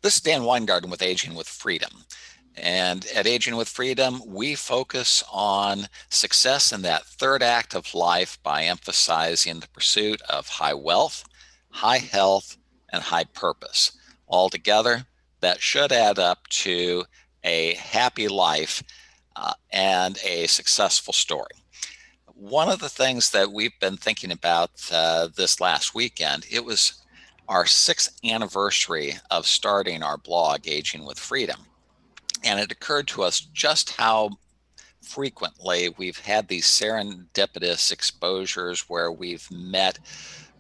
This is Dan Weingarten with Aging with Freedom. And at Aging with Freedom, we focus on success in that third act of life by emphasizing the pursuit of high wealth, high health, and high purpose. Altogether, that should add up to a happy life and a successful story. One of the things that we've been thinking about this last weekend, it was our 6th anniversary of starting our blog, Aging with Freedom. And it occurred to us just how frequently we've had these serendipitous exposures where we've met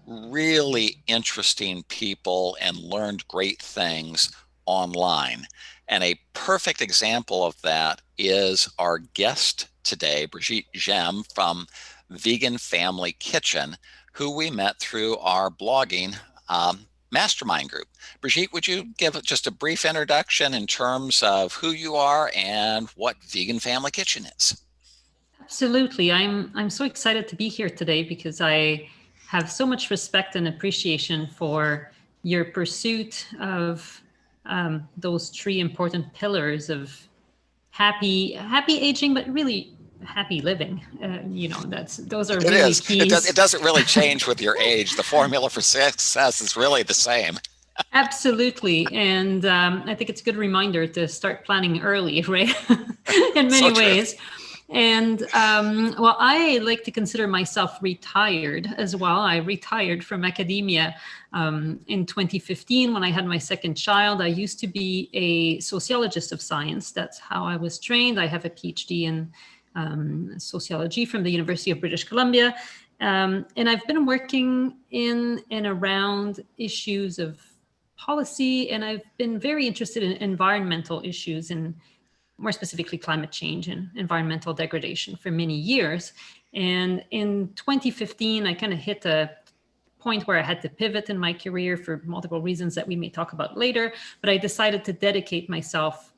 really interesting people and learned great things online. And a perfect example of that is our guest today, Brigitte Gemme from Vegan Family Kitchen, who we met through our blogging mastermind group. Brigitte, would you give just a brief introduction in terms of who you are and what Vegan Family Kitchen is? Absolutely. I'm so excited to be here today because I have so much respect and appreciation for your pursuit of those three important pillars of happy aging, but really happy living. That's those are It really is. It keys. doesn't really change with your age. The formula for success is really the same. Absolutely. And I think it's a good reminder to start planning early, right? In So many true. ways. And well, I like to consider myself retired as well. I retired from academia in 2015 when I had my second child. I used to be a sociologist of science. That's how I was trained. I have a PhD in sociology from the University of British Columbia. And I've been working in and around issues of policy, and I've been very interested in environmental issues and more specifically climate change and environmental degradation for many years. And in 2015, I kind of hit a point where I had to pivot in my career for multiple reasons that we may talk about later. But I decided to dedicate myself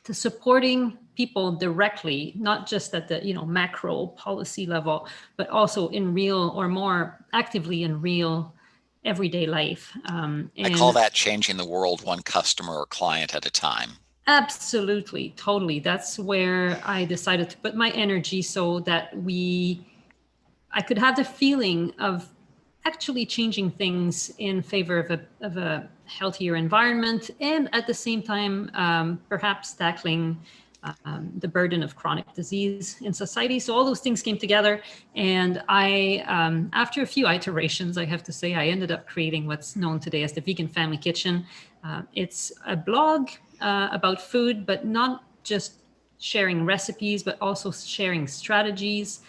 to supporting people directly, not just at the macro policy level, but also in real or more actively in real everyday life. I call And that changing the world one customer or client at a time. absolutely, totally. That's where I decided to put my energy so that I could have the feeling of actually changing things in favor of a healthier environment, and at the same time, perhaps tackling the burden of chronic disease in society. So all those things came together, and after a few iterations, I have to say, I ended up creating what's known today as the Vegan Family Kitchen. It's a blog about food, but not just sharing recipes, but also sharing strategies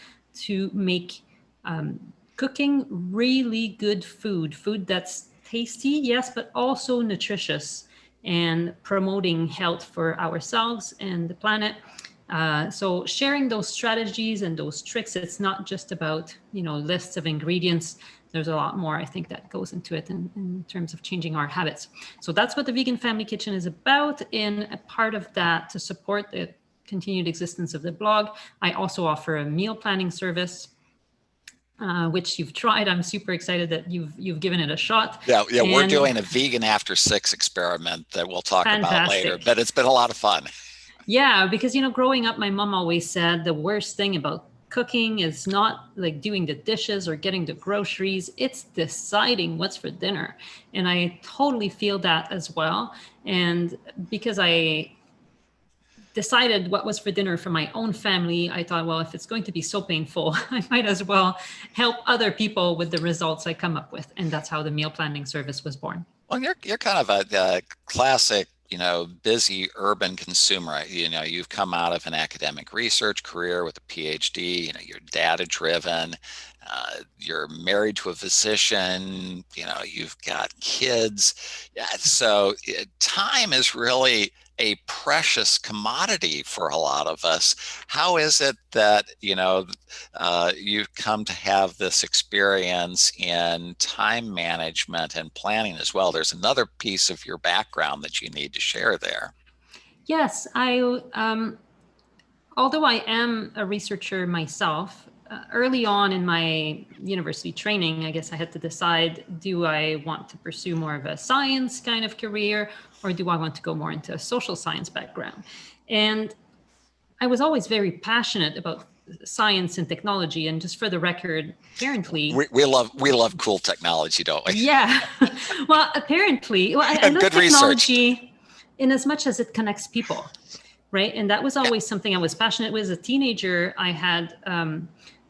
to make cooking really good food that's tasty, yes, but also nutritious, and promoting health for ourselves and the planet. So sharing those strategies and those tricks, it's not just about lists of ingredients. There's a lot more, I think, that goes into it in terms of changing our habits. So that's what the Vegan Family Kitchen is about. In a part of that, to support the continued existence of the blog, I also offer a meal planning service, which you've tried. I'm super excited that you've given it a shot. Yeah, we're And doing a vegan after 6 experiment that we'll talk about later, fantastic. but it's been a lot of fun. Yeah, because growing up, my mom always said the worst thing about cooking is not like doing the dishes or getting the groceries, it's deciding what's for dinner. And I totally feel that as well. And because I decided what was for dinner for my own family, I thought, well, if it's going to be so painful, I might as well help other people with the results I come up with. And that's how the meal planning service was born. Well, you're kind of a classic, busy urban consumer. You've come out of an academic research career with a PhD. You're data driven. You're married to a physician. You've got kids. Yeah, so time is really a precious commodity for a lot of us. How is it that you've come to have this experience in time management and planning as well? There's another piece of your background that you need to share there. Yes, I although I am a researcher myself, early on in my university training, I guess I had to decide, do I want to pursue more of a science kind of career, or do I want to go more into a social science background? And I was always very passionate about science and technology. And just for the record, apparently, We love cool technology, don't we? yeah. Well, apparently, well, I And love good research. technology in as much as it connects people, right? And that was Yeah. always something I was passionate with. As a teenager, I had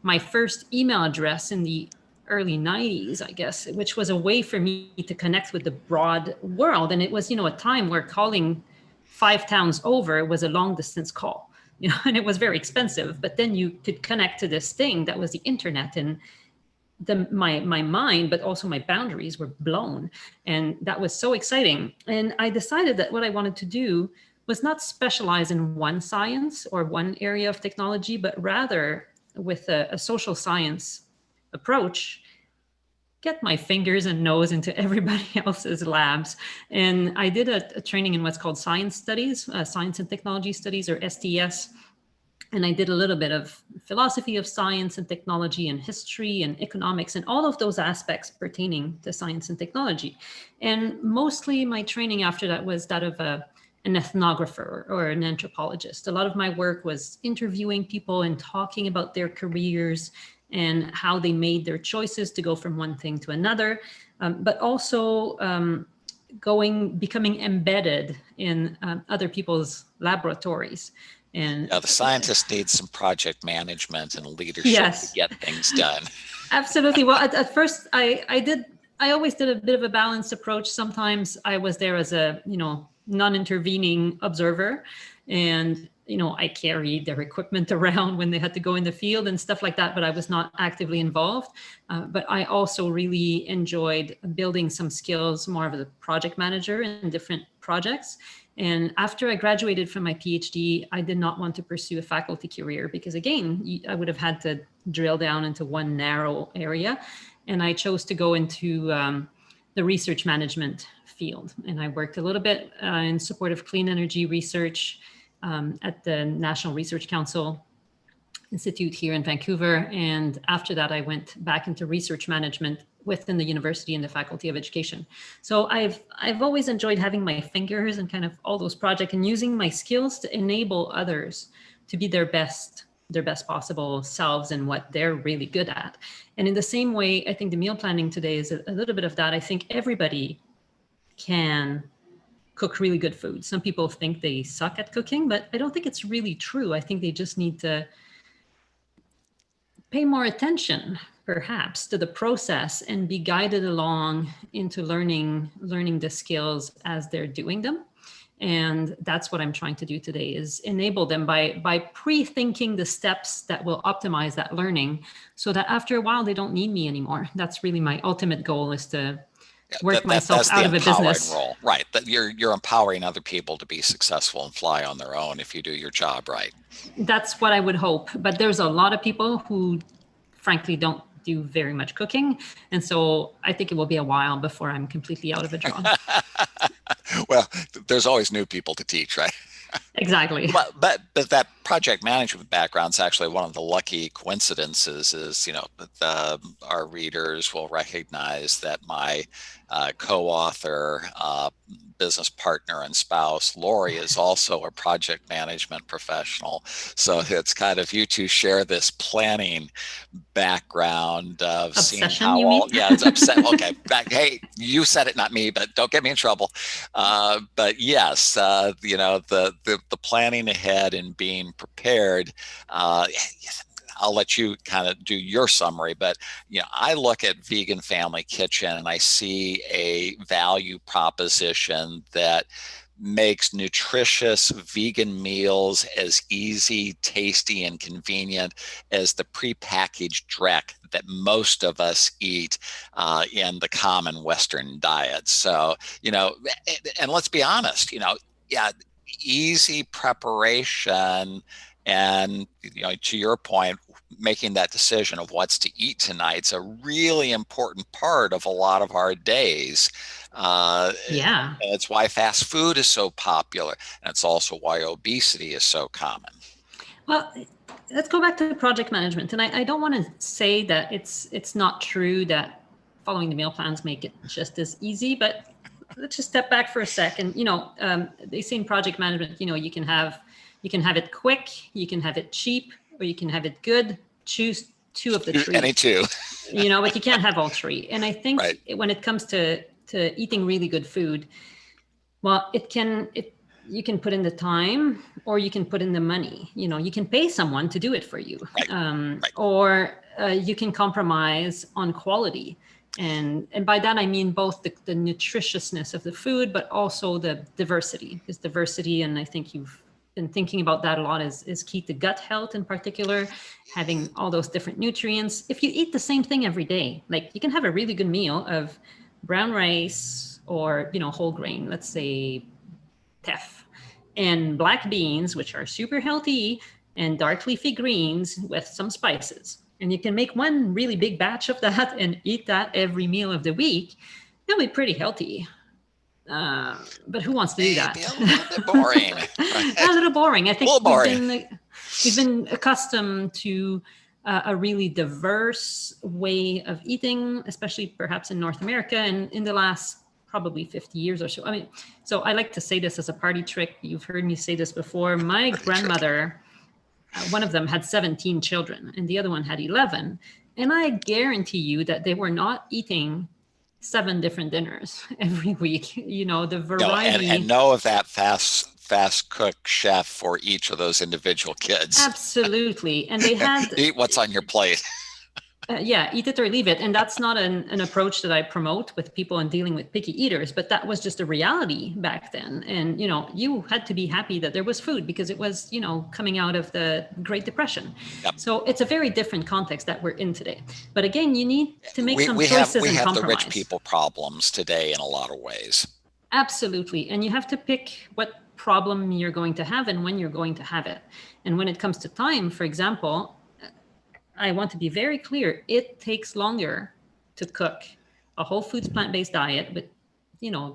my first email address in the early 90s, I guess, which was a way for me to connect with the broad world. And it was, a time where calling 5 towns over was a long distance call. And it was very expensive, but then you could connect to this thing that was the internet, and my mind, but also my boundaries were blown. And that was so exciting. And I decided that what I wanted to do was not specialize in one science or one area of technology, but rather with a social science approach, get my fingers and nose into everybody else's labs. And I did a training in what's called science studies, science and technology studies, or STS. And I did a little bit of philosophy of science and technology and history and economics and all of those aspects pertaining to science and technology. And mostly my training after that was that of an ethnographer or an anthropologist. A lot of my work was interviewing people and talking about their careers and how they made their choices to go from one thing to another, but also becoming embedded in other people's laboratories. And The scientists need some project management and leadership to yes, get things done. absolutely. Well, at first, I always did a bit of a balanced approach. Sometimes I was there as a, non-intervening observer, and I carried their equipment around when they had to go in the field and stuff like that, but I was not actively involved. But I also really enjoyed building some skills, more of a project manager in different projects. And after I graduated from my PhD, I did not want to pursue a faculty career because, again, I would have had to drill down into one narrow area. And I chose to go into the research management field. And I worked a little bit in support of clean energy research at the National Research Council Institute here in Vancouver. And after that, I went back into research management within the university and the Faculty of Education. So I've always enjoyed having my fingers and kind of all those projects and using my skills to enable others to be their best possible selves and what they're really good at. And in the same way, I think the meal planning today is a little bit of that. I think everybody can cook really good food. Some people think they suck at cooking, but I don't think it's really true. I think they just need to pay more attention perhaps to the process and be guided along into learning the skills as they're doing them. And that's what I'm trying to do today, is enable them by pre-thinking the steps that will optimize that learning, so that after a while they don't need me anymore. That's really my ultimate goal, is to work myself That's the out of a empowering business. role, right? That you're empowering other people to be successful and fly on their own if you do your job right. That's what I would hope. But there's a lot of people who frankly don't do very much cooking. And so I think it will be a while before I'm completely out of a job. Well, there's always new people to teach, right? Exactly. But that project management background is actually one of the lucky coincidences. Is our readers will recognize that my co-author, business partner, and spouse Lori is also a project management professional. So it's kind of, you two share this planning background of seeing Obsession, how you mean? it's upset. Okay, hey, you said it, not me, but don't get me in trouble. But yes, the planning ahead and being prepared. I'll let you kind of do your summary, but I look at Vegan Family Kitchen and I see a value proposition that makes nutritious vegan meals as easy, tasty, and convenient as the prepackaged dreck that most of us eat in the common Western diet. So, and let's be honest, yeah, easy preparation, and to your point, making that decision of what's to eat tonight's a really important part of a lot of our days. Yeah. And it's why fast food is so popular, and it's also why obesity is so common. Well, let's go back to project management. And I don't want to say that it's not true that following the meal plans make it just as easy, but let's just step back for a second. They say in project management, you can have it quick, you can have it cheap, or you can have it good. Choose two of the three. Any two. But you can't have all three. And I think Right. when it comes to eating really good food, well, you can put in the time or you can put in the money. You can pay someone to do it for you. Right. Right. Or you can compromise on quality. And by that, I mean both the nutritiousness of the food, but also the diversity. Because diversity, and I think you've been thinking about that a lot, is key to gut health in particular, having all those different nutrients. If you eat the same thing every day, like you can have a really good meal of brown rice or, whole grain, let's say teff, and black beans, which are super healthy, and dark leafy greens with some spices. And you can make one really big batch of that and eat that every meal of the week. That'll be pretty healthy. But who wants to do that? Maybe a little bit boring. Right? A little boring. I think boring. we've been accustomed to a really diverse way of eating, especially perhaps in North America, and in the last probably 50 years or so. I mean, so I like to say this as a party trick. You've heard me say this before. My grandmother, one of them had 17 children and the other one had 11. And I guarantee you that they were not eating 7 different dinners every week. The variety. And know of that fast cook chef for each of those individual kids. Absolutely. And they had eat what's on your plate. Eat it or leave it. And that's not an approach that I promote with people in dealing with picky eaters, but that was just a reality back then. And, you had to be happy that there was food because it was, coming out of the Great Depression. Yep. So it's a very different context that we're in today. But again, you need to make some choices and compromise. We have the rich people problems today in a lot of ways. Absolutely. And you have to pick what problem you're going to have and when you're going to have it. And when it comes to time, for example, I want to be very clear. It takes longer to cook a whole foods plant-based diet with,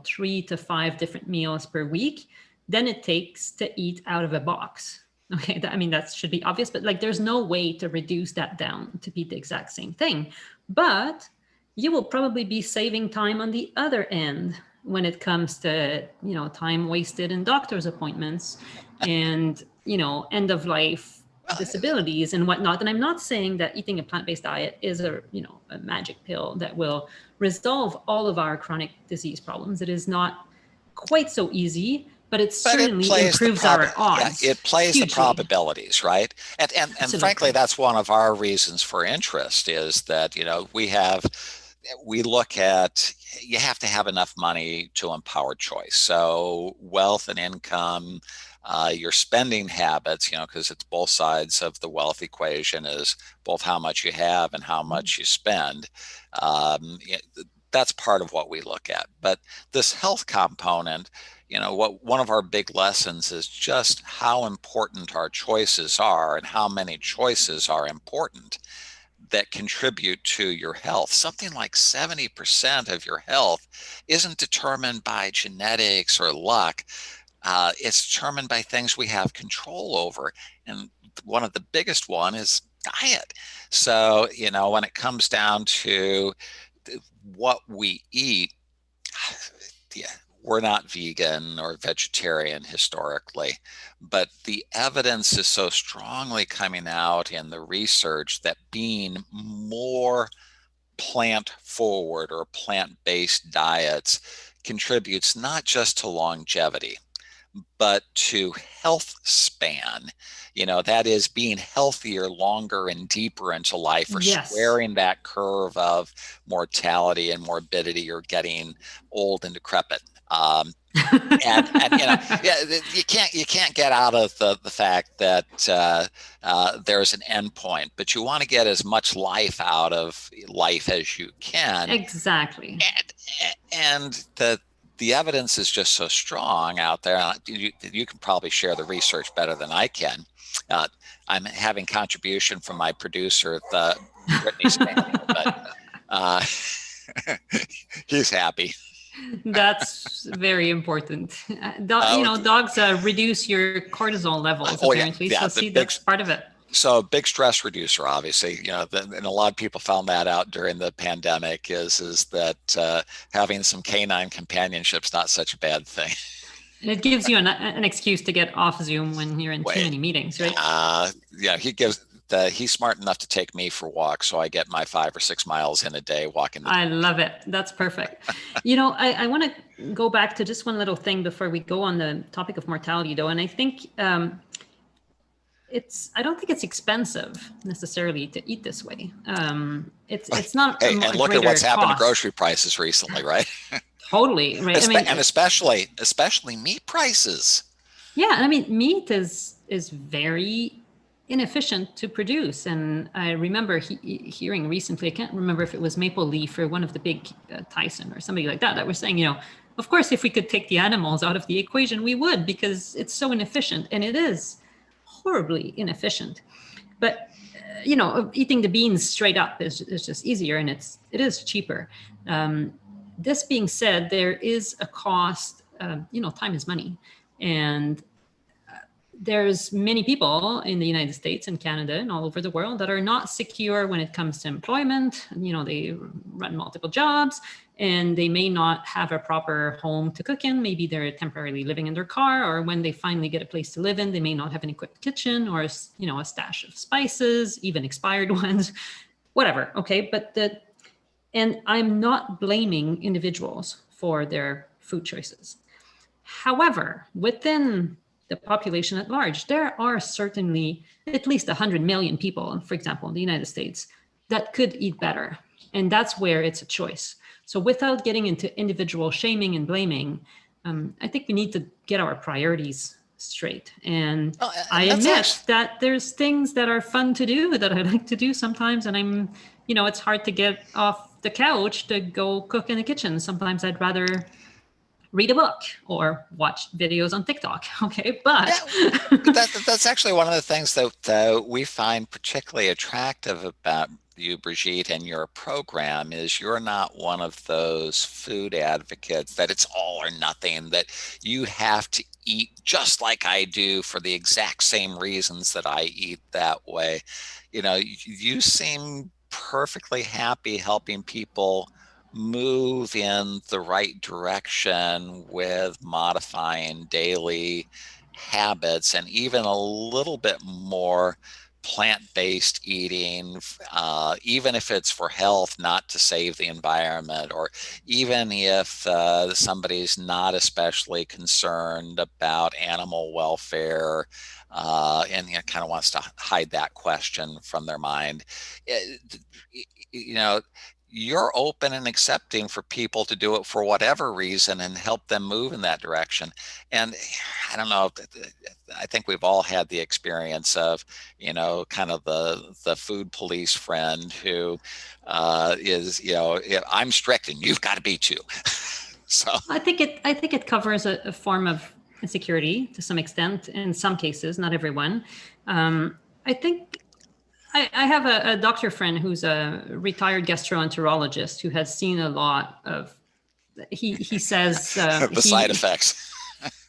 3 to 5 different meals per week than it takes to eat out of a box. Okay, that should be obvious, but there's no way to reduce that down to be the exact same thing. But you will probably be saving time on the other end when it comes to, time wasted in doctor's appointments and, end of life disabilities and whatnot. And I'm not saying that eating a plant-based diet is a magic pill that will resolve all of our chronic disease problems. It is not quite so easy, but it certainly improves our odds. Yeah, it plays hugely. The probabilities, right? And frankly, that's one of our reasons for interest is that, we look at, you have to have enough money to empower choice. So wealth and income, your spending habits, because it's both sides of the wealth equation is both how much you have and how much you spend. That's part of what we look at. But this health component, one of our big lessons is just how important our choices are and how many choices are important that contribute to your health. Something like 70% of your health isn't determined by genetics or luck. It's determined by things we have control over. And one of the biggest one is diet. So, when it comes down to what we eat, we're not vegan or vegetarian historically, but the evidence is so strongly coming out in the research that being more plant forward or plant-based diets contributes not just to longevity, but to health span. That is being healthier longer and deeper into life, or squaring that curve of mortality and morbidity or getting old and decrepit. And you can't get out of the fact that there's an end point, but you want to get as much life out of life as you can. Exactly. And the evidence is just so strong out there. You can probably share the research better than I can. I'm having contribution from my producer, Brittany Spaniel, but he's happy. That's very important. Dogs reduce your cortisol levels, apparently. So see, that's part of it. So a big stress reducer, obviously, and a lot of people found that out during the pandemic is that having some canine companionship's not such a bad thing. And it gives you an excuse to get off Zoom when you're in too Wait, many meetings, right? yeah, he's smart enough to take me for walks, so I get my 5 or 6 miles in a day walking the I dog. love it. That's perfect. I want to go back to just one little thing before we go on the topic of mortality, though. And I think I don't think it's expensive necessarily to eat this way. It's not Hey, and a look at greater what's happened to cost. grocery prices recently, right? Totally, right? I mean, And especially meat prices. yeah, I mean, meat is very inefficient to produce. And I remember hearing recently, I can't remember if it was Maple Leaf or one of the big Tyson or somebody like that, that was saying, of course, if we could take the animals out of the equation, we would, because it's so inefficient, and it is horribly inefficient. But eating the beans straight up is just easier, and it is cheaper. This being said, there is a cost. Time is money, and there's many people in the United States and Canada and all over the world that are not secure when it comes to employment. They run multiple jobs, and they may not have a proper home to cook in. Maybe they're temporarily living in their car, or when they finally get a place to live in, they may not have an equipped kitchen, or a stash of spices, even expired ones, whatever. Okay, and I'm not blaming individuals for their food choices. However, within the population at large, there are certainly at least 100 million people, for example, in the United States, that could eat better. And that's where it's a choice. So, without getting into individual shaming and blaming, I think we need to get our priorities straight. And Well, I and that's admit actually that there's things that are fun to do that I like to do sometimes. And it's hard to get off the couch to go cook in the kitchen. Sometimes I'd rather read a book or watch videos on TikTok. Okay, yeah. but But that's actually one of the things that we find particularly attractive about you, Brigitte, and your program is you're not one of those food advocates that it's all or nothing, that you have to eat just like I do for the exact same reasons that I eat that way. You seem perfectly happy helping people move in the right direction with modifying daily habits and even a little bit more plant-based eating, even if it's for health, not to save the environment, or even if somebody's not especially concerned about animal welfare, and kind of wants to hide that question from their mind. It, you know, you're open and accepting for people to do it for whatever reason and help them move in that direction. And I don't know, I think we've all had the experience of, kind of the food police friend who is, I'm strict and you've got to be too. So I think it covers a form of insecurity to some extent in some cases, not everyone. I think I have a doctor friend who's a retired gastroenterologist who has seen a lot of. He says the side effects.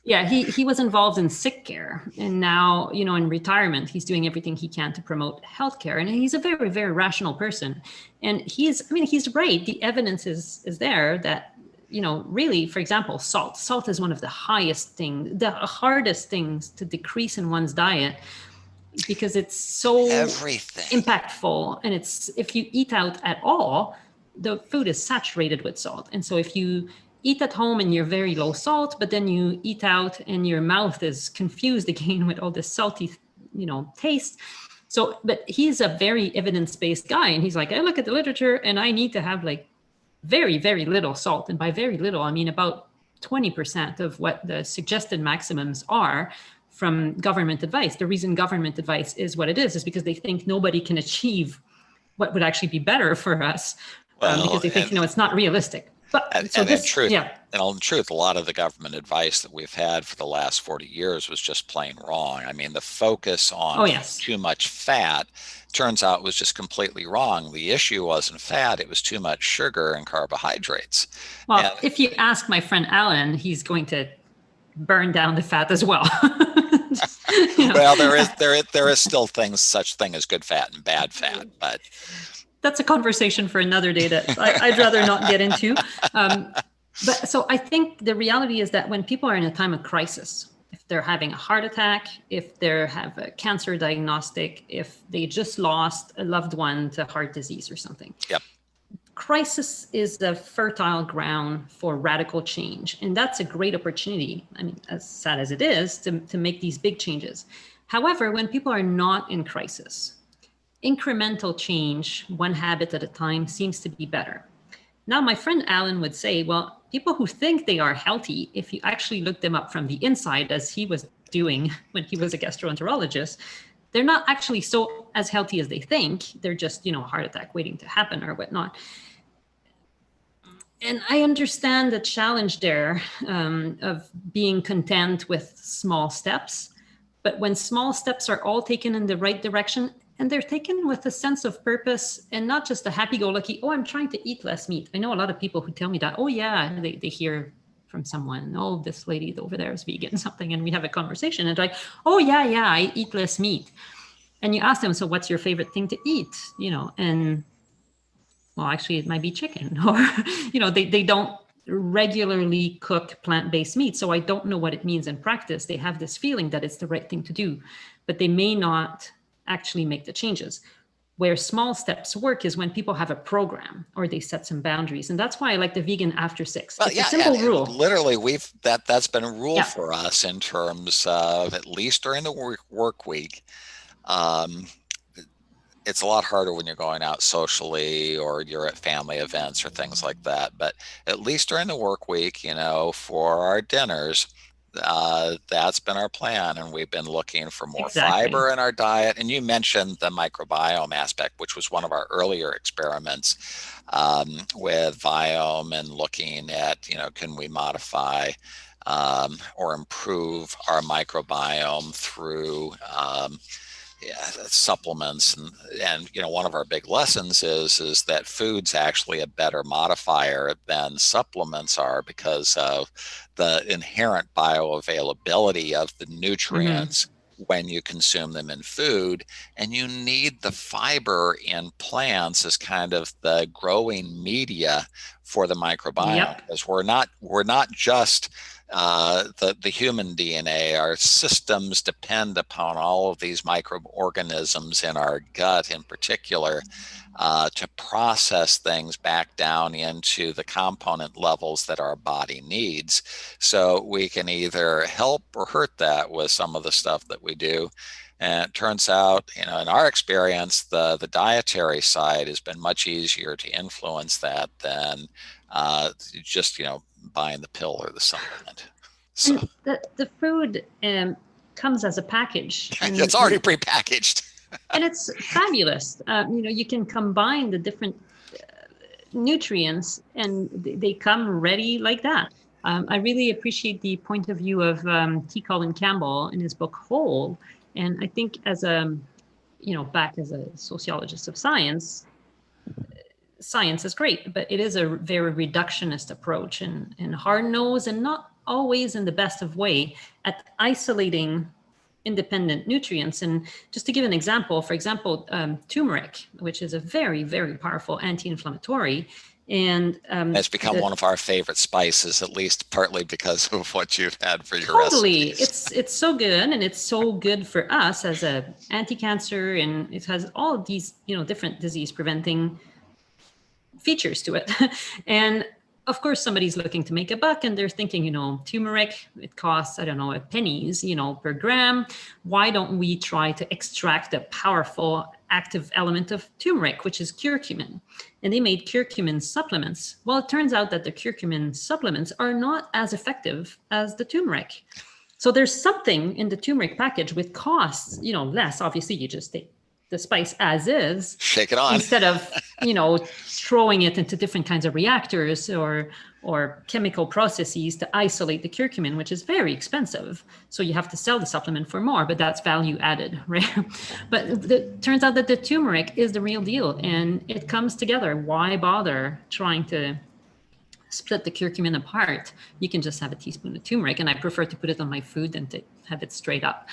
yeah, he was involved in sick care, and now in retirement he's doing everything he can to promote healthcare, and he's a very, very rational person. And he's right, the evidence is there that really, for example, salt is one of the hardest things to decrease in one's diet, because it's so Everything. impactful. And it's, if you eat out at all, the food is saturated with salt. And so if you eat at home and you're very low salt, but then you eat out and your mouth is confused again with all this salty taste. So, but he's a very evidence-based guy, and he's like, I look at the literature and I need to have like very, very little salt. And by very little, I mean about 20% of what the suggested maximums are from government advice. The reason government advice is what it is because they think nobody can achieve what would actually be better for us, because Well, they think, it's not realistic. But so and in this, truth, yeah. a lot of the government advice that we've had for the last 40 years was just plain wrong. I mean, the focus Oh, on yes. too much fat turns out was just completely wrong. The issue wasn't fat, it was too much sugar and carbohydrates. And Well, if you ask my friend Alan, he's going to burn down the fat as well. You know, Well, there is still such thing as good fat and bad fat, but that's a conversation for another day that I'd rather not get into. But so I think the reality is that when people are in a time of crisis, if they're having a heart attack, if they have a cancer diagnostic, if they just lost a loved one to heart disease or something, yep. crisis is a fertile ground for radical change. And that's a great opportunity. I mean, as sad as it is, to make these big changes. However, when people are not in crisis, incremental change, one habit at a time, seems to be better. Now, my friend Alan would say, well, people who think they are healthy, if you actually look them up from the inside, as he was doing when he was a gastroenterologist, they're not actually so as healthy as they think. They're just, a heart attack waiting to happen or whatnot. And I understand the challenge there, of being content with small steps. But when small steps are all taken in the right direction, and they're taken with a sense of purpose and not just a happy-go-lucky, oh, I'm trying to eat less meat. I know a lot of people who tell me that, oh yeah, they hear from someone, oh, this lady over there is vegan, something, and we have a conversation, and like, oh yeah, I eat less meat. And you ask them, so what's your favorite thing to eat? And well, actually, it might be chicken, or they don't regularly cook plant-based meat, so I don't know what it means in practice. They have this feeling that it's the right thing to do, but they may not actually make the changes. Where small steps work is when people have a program or they set some boundaries. And that's why I like the vegan after 6. Well, It's a yeah, simple rule. literally, that's been a rule Yeah, for us in terms of, at least during the work week. Um, it's a lot harder when you're going out socially or you're at family events or things like that. But at least during the work week, for our dinners, that's been our plan. And we've been looking for more exactly. fiber in our diet. And you mentioned the microbiome aspect, which was one of our earlier experiments, with Viome, and looking at, can we modify or improve our microbiome through supplements. And one of our big lessons is that food's actually a better modifier than supplements are, because of the inherent bioavailability of the Mm-hmm. nutrients when you consume them in food. And you need the fiber in plants as kind of the growing media for the microbiome, Yep. because we're not just the human DNA. Our systems depend upon all of these microorganisms in our gut, in particular, to process things back down into the component levels that our body needs. So we can either help or hurt that with some of the stuff that we do. And it turns out, in our experience, the dietary side has been much easier to influence that than just buying the pill or the supplement. So And the food comes as a package, it's already prepackaged. and it's fabulous. You can combine the different nutrients, and they come ready like that. I really appreciate the point of view of T. Colin Campbell in his book Whole, and I think as a back as a sociologist of science, science is great, but it is a very reductionist approach, and hard-nosed, and not always in the best of way at isolating independent nutrients. And just to give an example, for example, turmeric, which is a very, very powerful anti-inflammatory, and It's become one of our favorite spices, at least partly because of what you've had for your totally, recipes. it's so good, and it's so good for us as a anti-cancer, and it has all of these different disease preventing features to it. And of course, somebody's looking to make a buck, and they're thinking, turmeric, it costs, I don't know, pennies, per gram. Why don't we try to extract the powerful active element of turmeric, which is curcumin? And they made curcumin supplements. Well, it turns out that the curcumin supplements are not as effective as the turmeric. So there's something in the turmeric package with costs, less. Obviously, you just take the spice as is, Shake it on. instead of throwing it into different kinds of reactors or chemical processes to isolate the curcumin, which is very expensive. So you have to sell the supplement for more, but that's value added, right? But it turns out that the turmeric is the real deal, and it comes together. Why bother trying to split the curcumin apart, you can just have a teaspoon of turmeric. And I prefer to put it on my food than to have it straight up,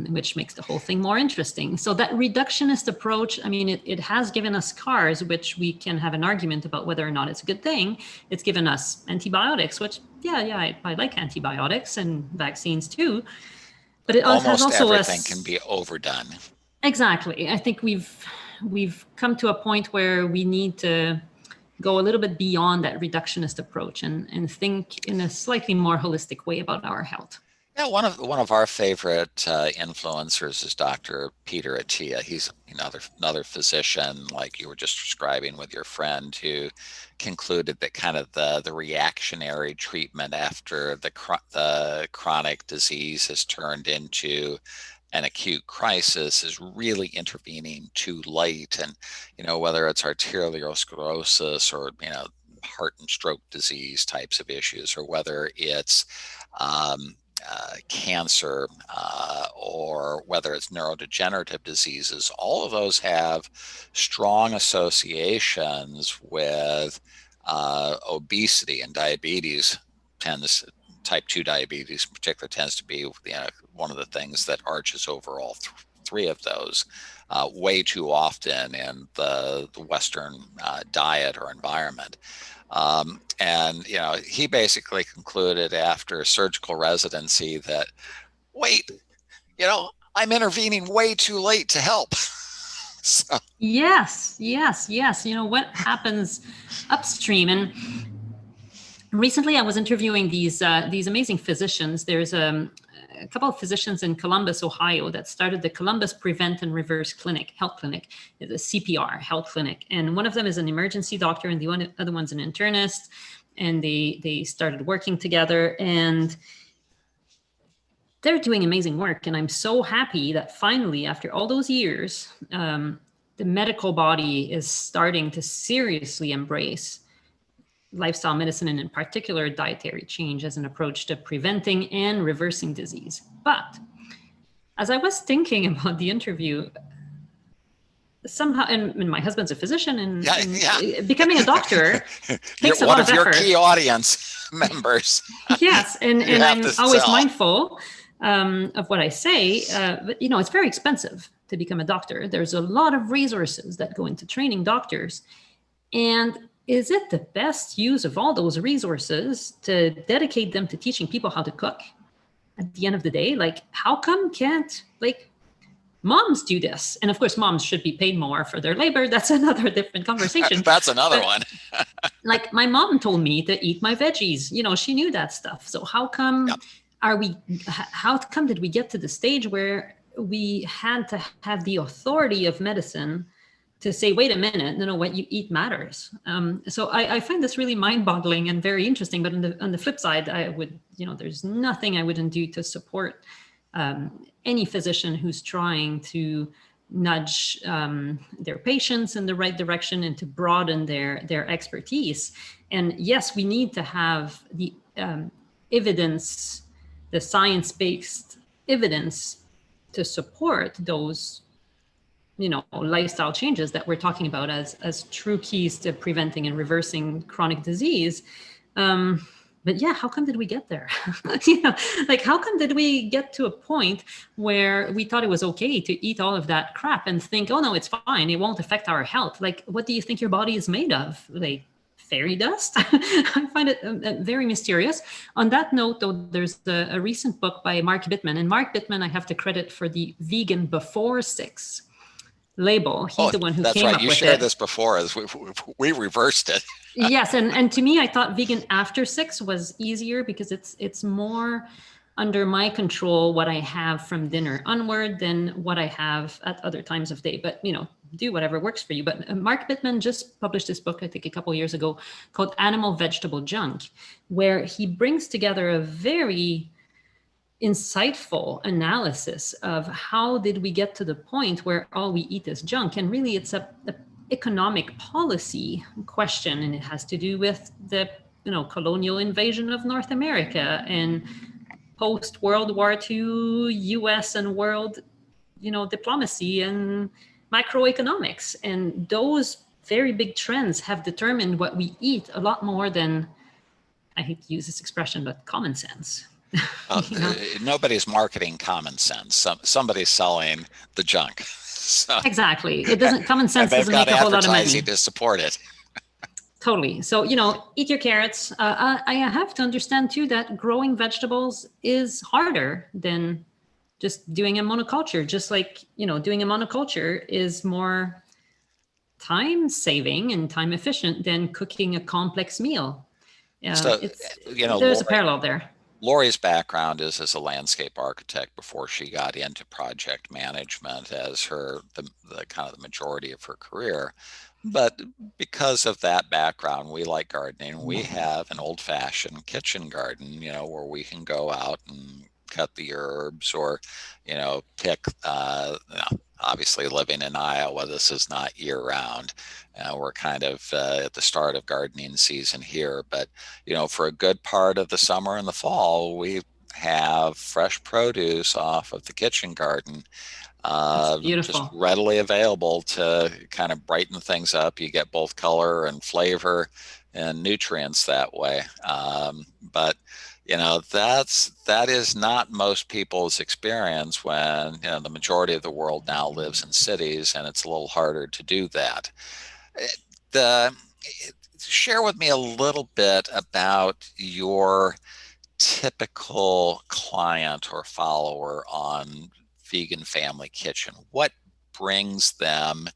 which makes the whole thing more interesting. So that reductionist approach, I mean, it has given us scars, which we can have an argument about whether or not it's a good thing. It's given us antibiotics, which, I like antibiotics and vaccines too. But it has Almost also everything can us. be overdone. Exactly. I think we've come to a point where we need to go a little bit beyond that reductionist approach and think in a slightly more holistic way about our health. Yeah, one of our favorite influencers is Dr. Peter Attia. He's another physician, like you were just describing with your friend, who concluded that kind of the reactionary treatment after the chronic disease has turned into an acute crisis is really intervening too late. And whether it's arteriosclerosis or heart and stroke disease types of issues, or whether it's cancer, or whether it's neurodegenerative diseases, all of those have strong associations with obesity, and diabetes type 2 diabetes in particular tends to be one of the things that arches over all three of those way too often in the Western diet or environment. And he basically concluded after surgical residency that, wait, I'm intervening way too late to help. So. Yes. What happens upstream? And recently I was interviewing these amazing physicians. There's a couple of physicians in Columbus, Ohio, that started the Columbus Prevent and Reverse Health Clinic, the CPR health clinic. And one of them is an emergency doctor and the other one's an internist. And they started working together, and they're doing amazing work. And I'm so happy that finally, after all those years, the medical body is starting to seriously embrace lifestyle medicine, and in particular dietary change, as an approach to preventing and reversing disease. But as I was thinking about the interview, somehow, and my husband's a physician, and becoming a doctor takes a lot of effort. One of your key audience members. Yes, and I'm always mindful of what I say, but it's very expensive to become a doctor. There's a lot of resources that go into training doctors, and is it the best use of all those resources to dedicate them to teaching people how to cook at the end of the day? Like, how come can't moms do this? And of course, moms should be paid more for their labor. That's another different conversation. That's another one. Like, my mom told me to eat my veggies. She knew that stuff. So how come how come did we get to the stage where we had to have the authority of medicine to say, wait a minute, what you eat matters. So I find this really mind-boggling and very interesting. But on the flip side, I would, there's nothing I wouldn't do to support any physician who's trying to nudge their patients in the right direction and to broaden their expertise. And yes, we need to have the evidence, the science-based evidence to support those lifestyle changes that we're talking about as true keys to preventing and reversing chronic disease. But how come did we get there? How come did we get to a point where we thought it was okay to eat all of that crap and think, oh no, it's fine, it won't affect our health? What do you think your body is made of? Fairy dust? I find it very mysterious. On that note, though, there's a recent book by Mark Bittman, and Mark Bittman I have to credit for the vegan before 6 label. He's the one who came up with it. That's right. You shared this before, as we reversed it. Yes, and to me, I thought vegan after 6 was easier because it's more under my control what I have from dinner onward than what I have at other times of day. But do whatever works for you. But Mark Bittman just published this book, I think, a couple of years ago, called Animal Vegetable Junk, where he brings together a very insightful analysis of how did we get to the point where all we eat is junk. And really, it's a economic policy question, and it has to do with the colonial invasion of North America and post World War II US and world diplomacy and macroeconomics. And those very big trends have determined what we eat a lot more than I hate to use this expression, but common sense. Uh, You know? Nobody's marketing common sense. Somebody's selling the junk. So, Exactly. It doesn't, common and sense they've doesn't got make a whole lot of advertising money. to support it. Totally. So, eat your carrots. I have to understand too that growing vegetables is harder than just doing a monoculture. Just like, doing a monoculture is more time saving and time efficient than cooking a complex meal. So, It's There's a Lori, parallel there. Lori's background is as a landscape architect before she got into project management as the kind of the majority of her career. But because of that background, we like gardening. We have an old-fashioned kitchen garden, where we can go out and cut the herbs or, pick. Obviously, living in Iowa, this is not year-round. We're kind of at the start of gardening season here, but for a good part of the summer and the fall, we have fresh produce off of the kitchen garden, That's just beautiful. readily available to kind of brighten things up. You get both color and flavor and nutrients that way. But that is not most people's experience when the majority of the world now lives in cities, and it's a little harder to do that. The Share with me a little bit about your typical client or follower on Vegan Family Kitchen. What brings them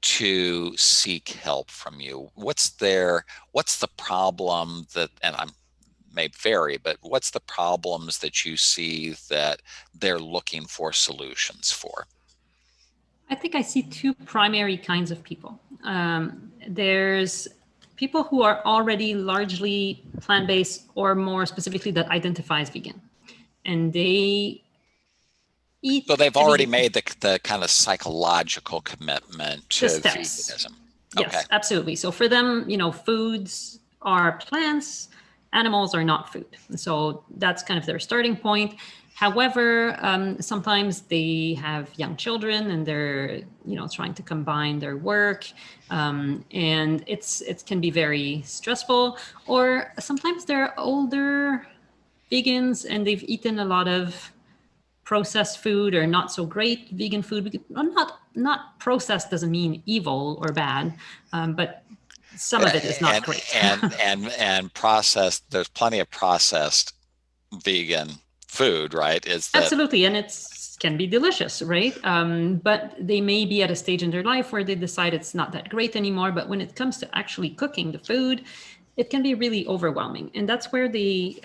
to seek help from you? What's the problem that, and I'm may vary, but what's the problems that you see that they're looking for solutions for? I think I see two primary kinds of people. There's people who are already largely plant based, or more specifically, that identifies vegan. And they So eat they've a already vegan, made the kind of psychological commitment the to steps. veganism. Okay. Yes, absolutely. So for them, foods are plants, animals are not food. So that's kind of their starting point. However, sometimes they have young children and they're, trying to combine their work, and it can be very stressful. Or sometimes they're older vegans and they've eaten a lot of processed food or not so great vegan food. Well, not processed doesn't mean evil or bad, but some of it is not and great. and processed, there's plenty of processed vegan food, right? Is that Absolutely, and it's can be delicious, right? But they may be at a stage in their life where they decide it's not that great anymore. But when it comes to actually cooking the food, it can be really overwhelming, and that's where they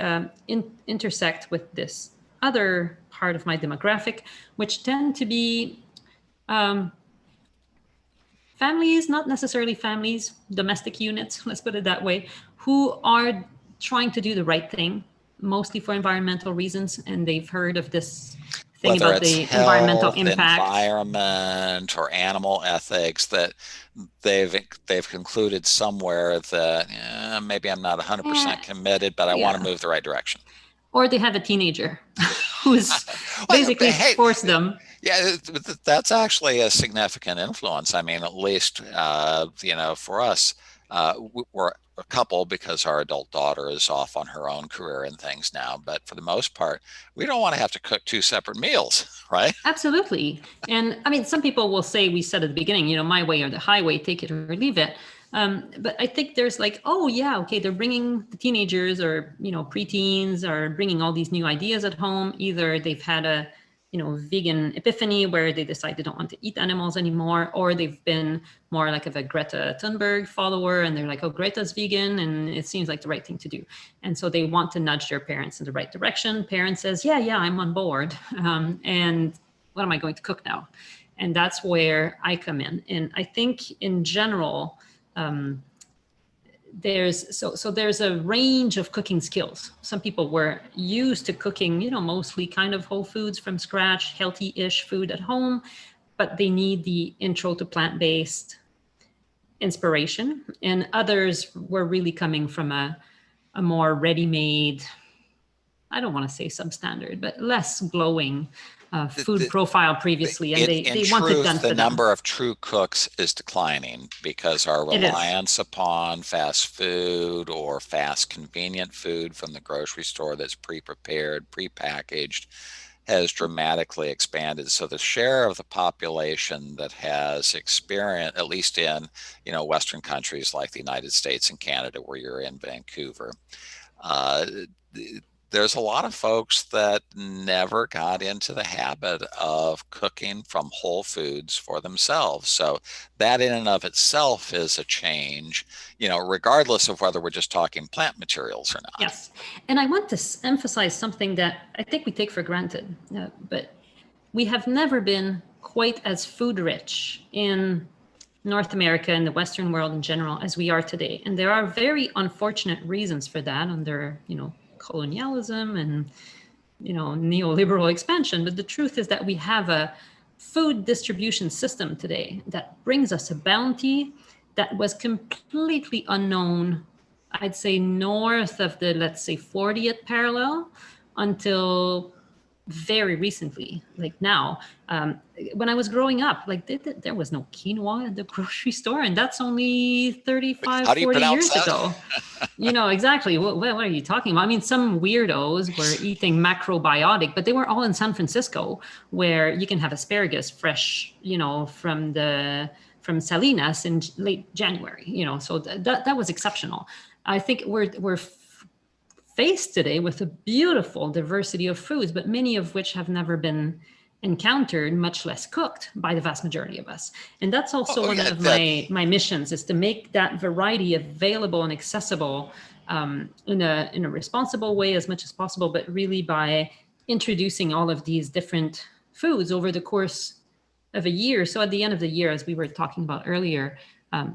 intersect with this other part of my demographic, which tend to be um, families, not necessarily families, domestic units, let's put it that way, who are trying to do the right thing, mostly for environmental reasons. And they've heard of this thing whether about it's the environmental health, impact. environment, or animal ethics, that they've concluded somewhere that maybe I'm not Eh, 100% committed, but I want to yeah. move the right direction. Or they have a teenager who's Well, basically hey, forced them. yeah, that's actually a significant influence. I mean, at least for us, we're a couple because our adult daughter is off on her own career and things now. But for the most part, we don't want to have to cook two separate meals, right? Absolutely. And I mean, some people will say, we said at the beginning, my way or the highway, take it or leave it. But I think there's like, oh, yeah, okay, they're bringing the teenagers or, preteens are bringing all these new ideas at home. Either they've had a, vegan epiphany where they decide they don't want to eat animals anymore, or they've been more like of a Greta Thunberg follower and they're like, oh, Greta's vegan and it seems like the right thing to do. And so they want to nudge their parents in the right direction. Parent says, yeah, I'm on board. And what am I going to cook now? And that's where I come in. And I think in general, there's a range of cooking skills. Some people were used to cooking, mostly kind of whole foods from scratch, healthy-ish food at home, but they need the intro to plant-based inspiration. And others were really coming from a more ready-made, I don't want to say substandard, but less glowing food profile previously, and In they want it done truth, the for them. number of true cooks is declining because our It is. reliance upon fast food or fast convenient food from the grocery store that's pre-prepared, pre-packaged has dramatically expanded. So the share of the population that has experience, at least in, Western countries like the United States and Canada, where you're in Vancouver, uh, there's a lot of folks that never got into the habit of cooking from whole foods for themselves. So that in and of itself is a change, regardless of whether we're just talking plant materials or not. Yes. And I want to emphasize something that I think we take for granted, but we have never been quite as food rich in North America and the Western world in general as we are today. And there are very unfortunate reasons for that under, colonialism and, neoliberal expansion. But the truth is that we have a food distribution system today that brings us a bounty that was completely unknown, I'd say, north of the, let's say, 40th parallel until very recently, like now. When I was growing up, like there was no quinoa at the grocery store, and that's only 35, How do you 40 pronounce years that? ago. Exactly. What are you talking about? I mean, some weirdos were eating macrobiotic, but they were all in San Francisco, where you can have asparagus fresh, from Salinas in late January. So that was exceptional. I think we're faced today with a beautiful diversity of foods, but many of which have never been encountered, much less cooked by the vast majority of us. And that's also one Yeah, of my missions, is to make that variety available and accessible, in a responsible way as much as possible, but really by introducing all of these different foods over the course of a year. So at the end of the year, as we were talking about earlier,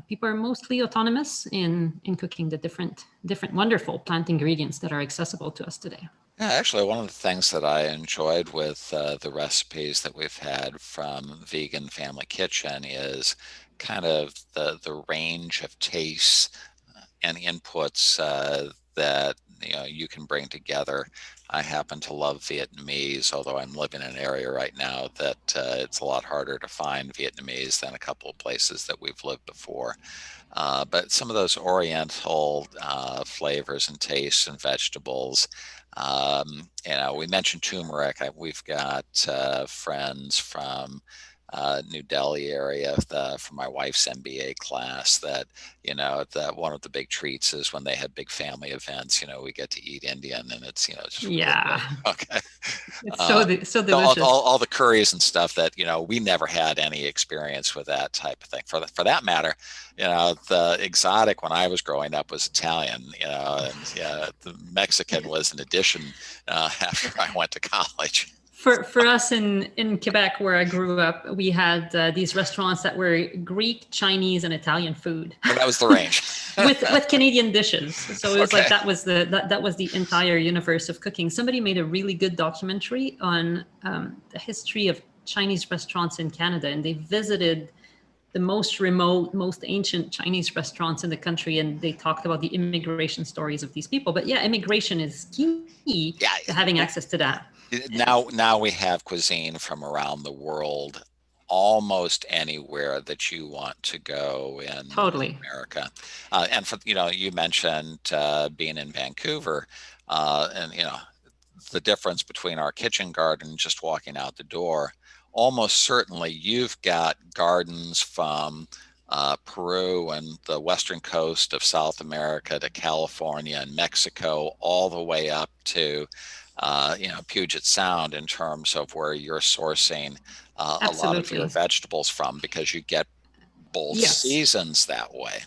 people are mostly autonomous in cooking the different wonderful plant ingredients that are accessible to us today. Yeah, actually, one of the things that I enjoyed with the recipes that we've had from Vegan Family Kitchen is kind of the range of tastes and inputs that you can bring together. I happen to love Vietnamese, although I'm living in an area right now that it's a lot harder to find Vietnamese than a couple of places that we've lived before. But some of those Oriental flavors and tastes and vegetables. We mentioned turmeric. We've got friends from New Delhi area from my wife's MBA class that, that one of the big treats is when they have big family events, we get to eat Indian, and it's, just really Yeah, good. Okay. it's Uh, so all, delicious. all, all the curries and stuff that, we never had any experience with that type of thing. For that matter, the exotic when I was growing up was Italian, and yeah, the Mexican was an addition after I went to college. For us in Quebec, where I grew up, we had these restaurants that were Greek, Chinese, and Italian food. And that was the range. with Canadian dishes. So it was Okay. like that was the entire universe of cooking. Somebody made a really good documentary on the history of Chinese restaurants in Canada, and they visited the most remote, most ancient Chinese restaurants in the country, and they talked about the immigration stories of these people. But yeah, immigration is key Yeah. to having access to that. Now we have cuisine from around the world almost anywhere that you want to go in North Totally. America. And for, you mentioned being in Vancouver, and, the difference between our kitchen garden just walking out the door. Almost certainly you've got gardens from Peru and the western coast of South America to California and Mexico, all the way up to Puget Sound, in terms of where you're sourcing a lot of your Absolutely. vegetables from, because you get both Yes. seasons that way.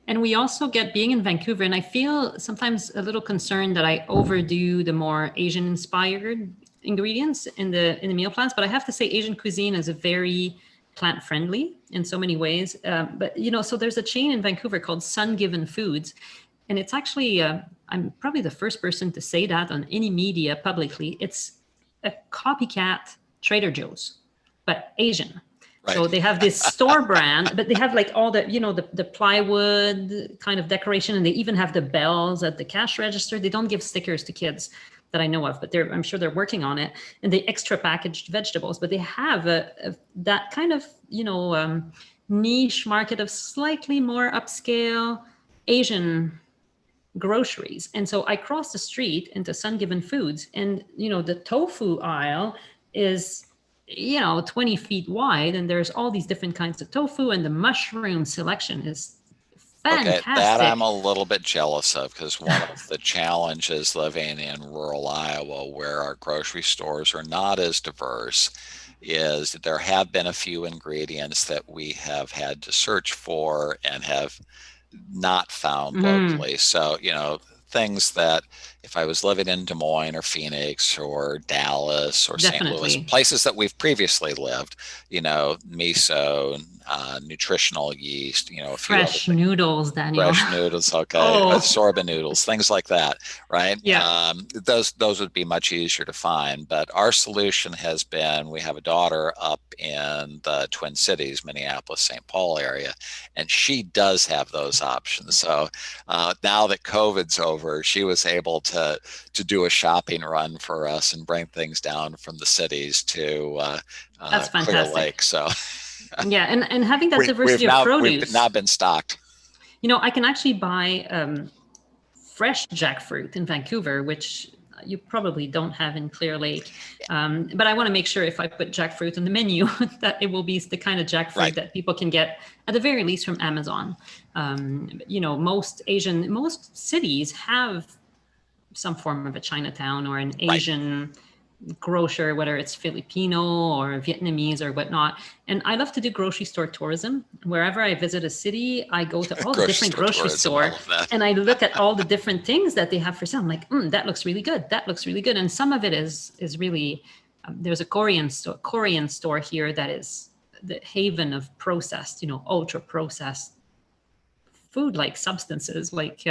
And we also get, being in Vancouver, and I feel sometimes a little concerned that I overdo the more Asian inspired ingredients in the meal plans. But I have to say, Asian cuisine is a very plant friendly in so many ways. But so there's a chain in Vancouver called Sun Given Foods, and it's actually I'm probably the first person to say that on any media publicly. It's a copycat Trader Joe's, but Asian. Right. So they have this store brand, but they have like all the, the plywood kind of decoration, and they even have the bells at the cash register. They don't give stickers to kids. that I know of, but I'm sure they're working on it. And they extra packaged vegetables, but they have that kind of, niche market of slightly more upscale Asian groceries. And so I crossed the street into Sun Given Foods, and the tofu aisle is 20 feet wide, and there's all these different kinds of tofu, and the mushroom selection is Okay, that I'm fantastic. a little bit jealous of, because one of the challenges living in rural Iowa, where our grocery stores are not as diverse, is that there have been a few ingredients that we have had to search for and have not found Mm, locally. So, things that if I was living in Des Moines or Phoenix or Dallas or St. Louis, definitely. places that we've previously lived, miso, nutritional yeast, a few other Fresh noodles, Daniel. fresh noodles, okay, Oh, sorbet noodles, things like that, right? yeah, Those would be much easier to find. But our solution has been, we have a daughter up in the Twin Cities, Minneapolis, St. Paul area, and she does have those options. So now that COVID's over, she was able to do a shopping run for us and bring things down from the cities to that's Clear fantastic. Lake. So Yeah, and having that we've diversity of we've produce, not been stocked. I can actually buy fresh jackfruit in Vancouver, which you probably don't have in Clear Lake. But I want to make sure if I put jackfruit on the menu that it will be the kind of jackfruit Right. that people can get at the very least from Amazon. Most cities have some form of a Chinatown or an Right. Asian grocer, whether it's Filipino or Vietnamese or whatnot. And I love to do grocery store tourism. Wherever I visit a city, I go to all the Grocery different store grocery tourism. I store love that. and I look at all the different things that they have for sale. I'm like, that looks really good. That looks really good. And some of it is really there's a Korean store here that is the haven of processed, ultra processed food like substances, like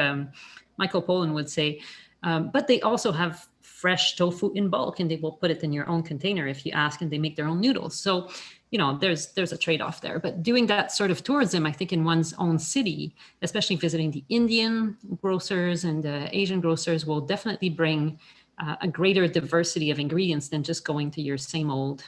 Michael Pollan would say. But they also have fresh tofu in bulk, and they will put it in your own container if you ask, and they make their own noodles. So, there's a trade-off there. But doing that sort of tourism, I think, in one's own city, especially visiting the Indian grocers and the Asian grocers, will definitely bring a greater diversity of ingredients than just going to your same old,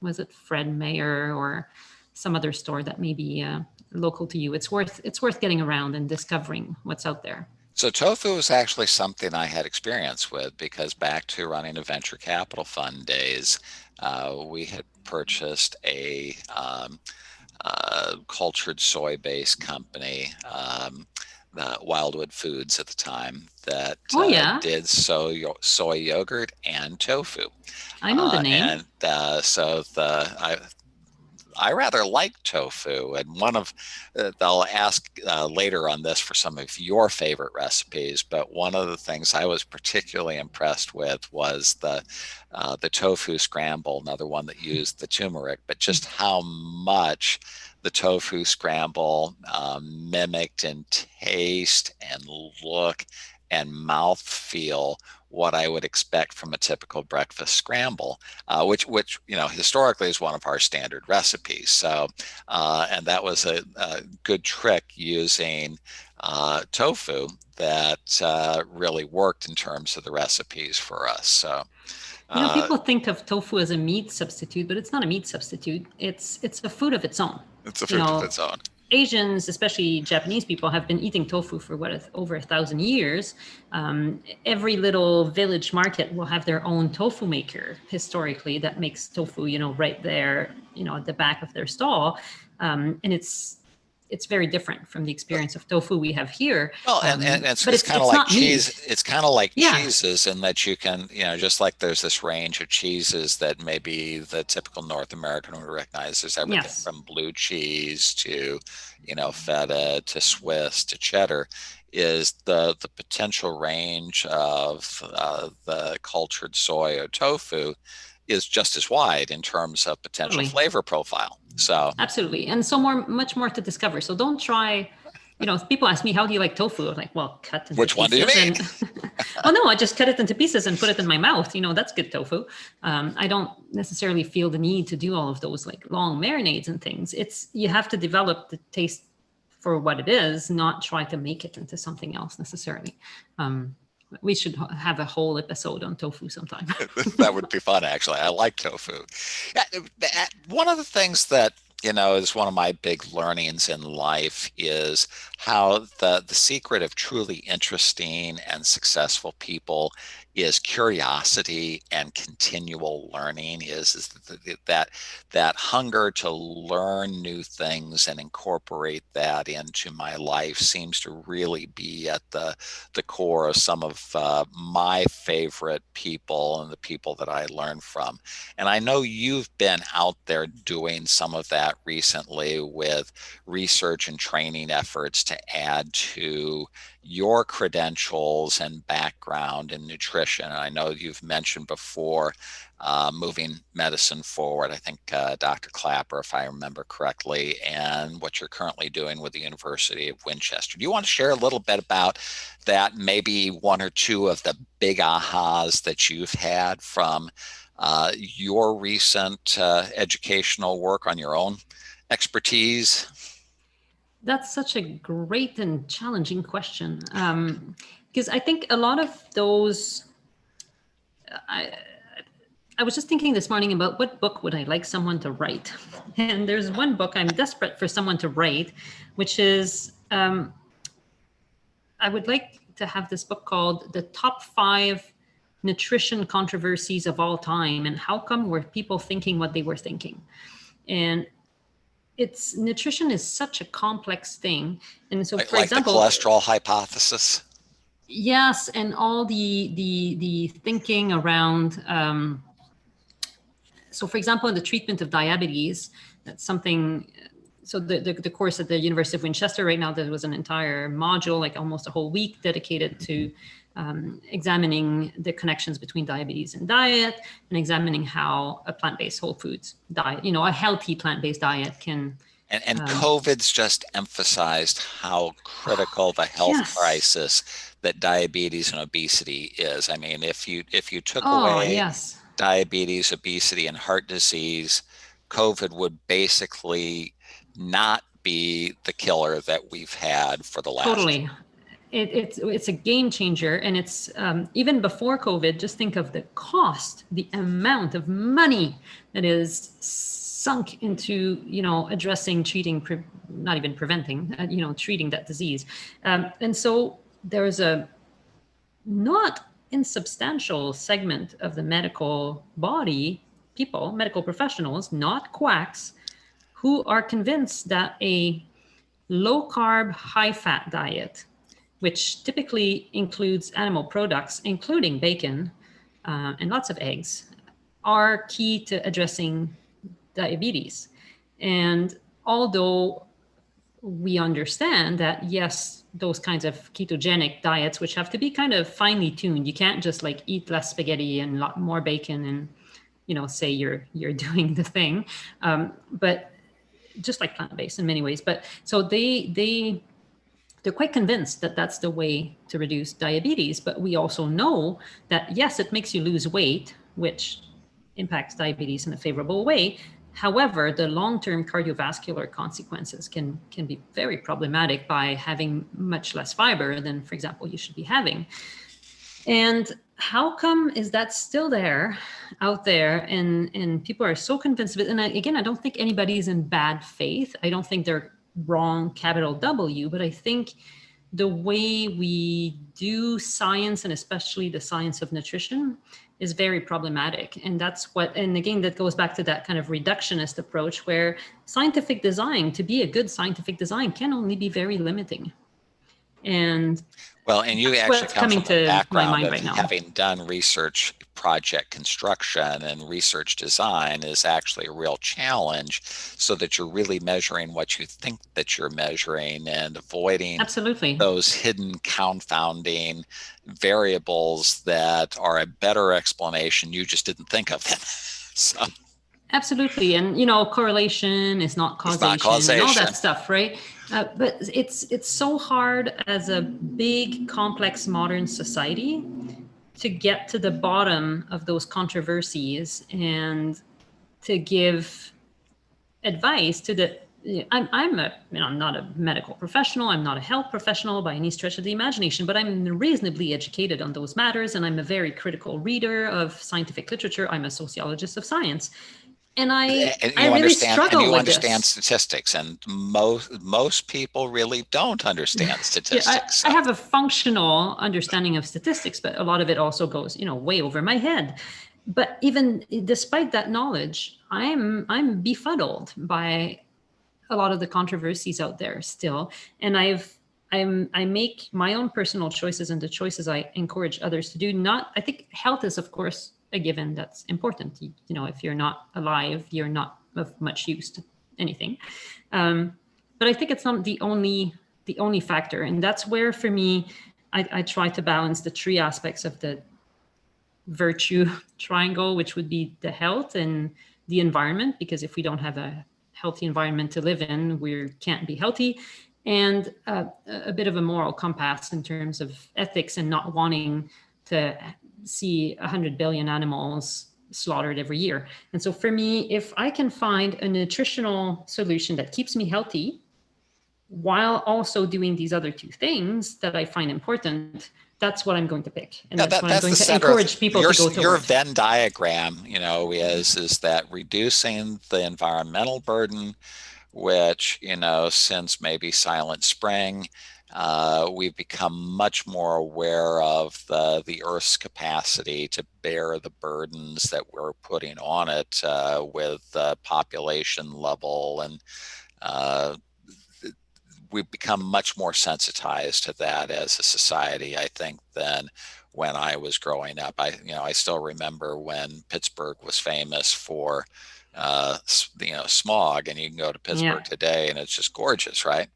was it Fred Meyer or some other store that may be local to you. It's worth getting around and discovering what's out there. So tofu is actually something I had experience with, because back to running a venture capital fund days, we had purchased a cultured soy-based company, Wildwood Foods at the time, that Oh yeah, did soy yogurt and tofu. I know the name. And so I rather like tofu, and they'll ask later on this for some of your favorite recipes. But one of the things I was particularly impressed with was the tofu scramble, another one that used the turmeric, but just how much the tofu scramble mimicked in taste and look and mouth feel what I would expect from a typical breakfast scramble, which historically is one of our standard recipes. So, and that was a good trick using tofu that really worked in terms of the recipes for us. So, uh, People think of tofu as a meat substitute, but it's not a meat substitute. It's a food of its own. it's a You food of know, its own. Asians, especially Japanese people, have been eating tofu for over 1,000 years. Every little village market will have their own tofu maker historically that makes tofu, right there, at the back of their stall, and it's very different from the experience of tofu we have here. Well, and But it's it's kind of it's like not cheese. meat. It's kind of like Yeah. cheeses in that you can, just like there's this range of cheeses that maybe the typical North American would recognize. There's everything Yes. from blue cheese to, feta to Swiss to cheddar. Is the potential range of the cultured soy or tofu is just as wide in terms of potential Totally. flavor profile. So, Absolutely. And so much more to discover. So don't try, if people ask me, how do you like tofu? I'm like, well, cut into which one do you pieces. mean? And oh no, I just cut it into pieces and put it in my mouth. That's good tofu. I don't necessarily feel the need to do all of those like long marinades and things. You have to develop the taste for what it is, not try to make it into something else necessarily. We should have a whole episode on tofu sometime. That would be fun, actually. I like tofu. Yeah, one of the things that, is one of my big learnings in life is how the secret of truly interesting and successful people is curiosity and continual learning, is that hunger to learn new things and incorporate that into my life seems to really be at the core of some of my favorite people and the people that I learn from. And I know you've been out there doing some of that recently with research and training efforts to add to your credentials and background in nutrition. And I know you've mentioned before moving medicine forward. I think Dr. Clapper, if I remember correctly, and what you're currently doing with the University of Winchester. Do you want to share a little bit about that, maybe one or two of the big ahas that you've had from your recent educational work on your own expertise? That's such a great and challenging question, because I think a lot of those. I was just thinking this morning about what book would I like someone to write, and there's one book I'm desperate for someone to write, which is I would like to have this book called "The Top 5 Nutrition Controversies of All Time and How Come Were People Thinking What They Were Thinking." And it's nutrition is such a complex thing, and so for Like the example, cholesterol hypothesis. yes, and all the thinking around. So, for example, in the treatment of diabetes, that's something. So the course at the University of Winchester right now, there was an entire module, like almost a whole week, dedicated to examining the connections between diabetes and diet, and examining how a plant-based whole foods diet, a healthy plant-based diet can. And COVID's just emphasized how critical the health Yes. crisis that diabetes and obesity is. I mean, if you took Oh, away yes. diabetes, obesity, and heart disease, COVID would basically not be the killer that we've had for the last. Totally. It's a game changer, and it's even before COVID. Just think of the cost, the amount of money that is sunk into addressing, treating, not even preventing, treating that disease, and so there's a not insubstantial segment of the medical body, people, medical professionals, not quacks, who are convinced that a low carb, high fat diet, which typically includes animal products, including bacon and lots of eggs, are key to addressing diabetes. And although we understand that, yes, those kinds of ketogenic diets, which have to be kind of finely tuned, you can't just like eat less spaghetti and a lot more bacon and say you're doing the thing, but just like plant-based in many ways. But so they're quite convinced that that's the way to reduce diabetes. But we also know that, yes, it makes you lose weight, which impacts diabetes in a favorable way. However, the long-term cardiovascular consequences can be very problematic by having much less fiber than, for example, you should be having. And how come is that still there, out there, and people are so convinced of it? And again, I don't think anybody's in bad faith. I don't think they're wrong, capital W, but I think the way we do science, and especially the science of nutrition, is very problematic. And that's what, and again, that goes back to that kind of reductionist approach where scientific design, to be a good scientific design, can only be very limiting. And you actually come from a background of having done research project construction, and research design is actually a real challenge, so that you're really measuring what you think that you're measuring and avoiding those hidden confounding variables that are a better explanation. You just didn't think of them. So. Absolutely. And, correlation is not causation, and all that stuff, right? But it's so hard as a big, complex modern society to get to the bottom of those controversies and to give advice to the I'm not a medical professional. I'm not a health professional by any stretch of the imagination, but I'm reasonably educated on those matters, and I'm a very critical reader of scientific literature. I'm a sociologist of science, and And I you really understand, and struggle you with understand this. statistics, and most people really don't understand Yeah, statistics. I So have a functional understanding of statistics, but a lot of it also goes, way over my head. But even despite that knowledge, I'm befuddled by a lot of the controversies out there still, and I make my own personal choices and the choices I encourage others to do. Not, I think health is of course a given that's important. If you're not alive, you're not of much use to anything. But I think it's not the only factor, and that's where for me I try to balance the three aspects of the virtue triangle, which would be the health and the environment, because if we don't have a healthy environment to live in, we can't be healthy, and a bit of a moral compass in terms of ethics and not wanting to see 100 billion animals slaughtered every year. And so for me, if I can find a nutritional solution that keeps me healthy while also doing these other two things that I find important, that's what I'm going to pick. And yeah, that's what I'm that's going the to center of encourage people your to go your towards. Venn diagram. Is that reducing the environmental burden, which, since maybe Silent Spring, we've become much more aware of the Earth's capacity to bear the burdens that we're putting on it, with population level, and uh, we've become much more sensitized to that as a society, I think, than when I was growing up. I still remember when Pittsburgh was famous for, smog, and you can go to Yeah, Pittsburgh today and it's just gorgeous, right?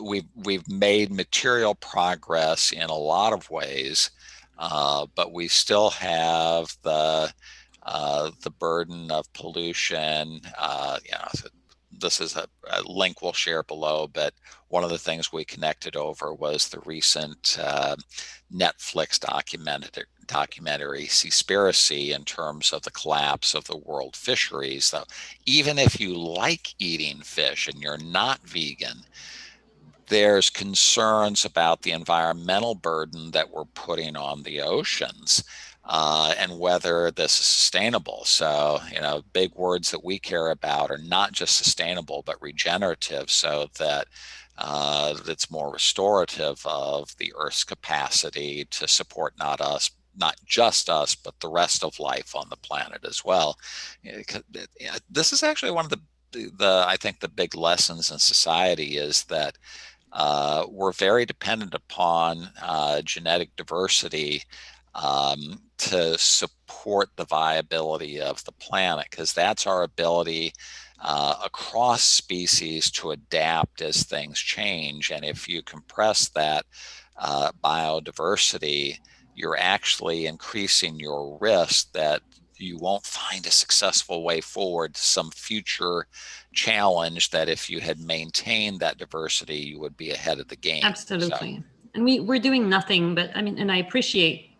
We've made material progress in a lot of ways, but we still have the burden of pollution. This is a link we'll share below, but one of the things we connected over was the recent Netflix documentary Seaspiracy, in terms of the collapse of the world fisheries. So even if you like eating fish and you're not vegan, there's concerns about the environmental burden that we're putting on the oceans, and whether this is sustainable. So, big words that we care about are not just sustainable, but regenerative, so that it's more restorative of the Earth's capacity to support not just us, but the rest of life on the planet as well. This is actually one of the I think the big lessons in society is that we're very dependent upon genetic diversity, to support the viability of the planet, because that's our ability across species to adapt as things change. And if you compress that biodiversity, you're actually increasing your risk that you won't find a successful way forward to some future challenge, that if you had maintained that diversity, you would be ahead of the game. So, absolutely. And we're doing nothing, but I mean, and I appreciate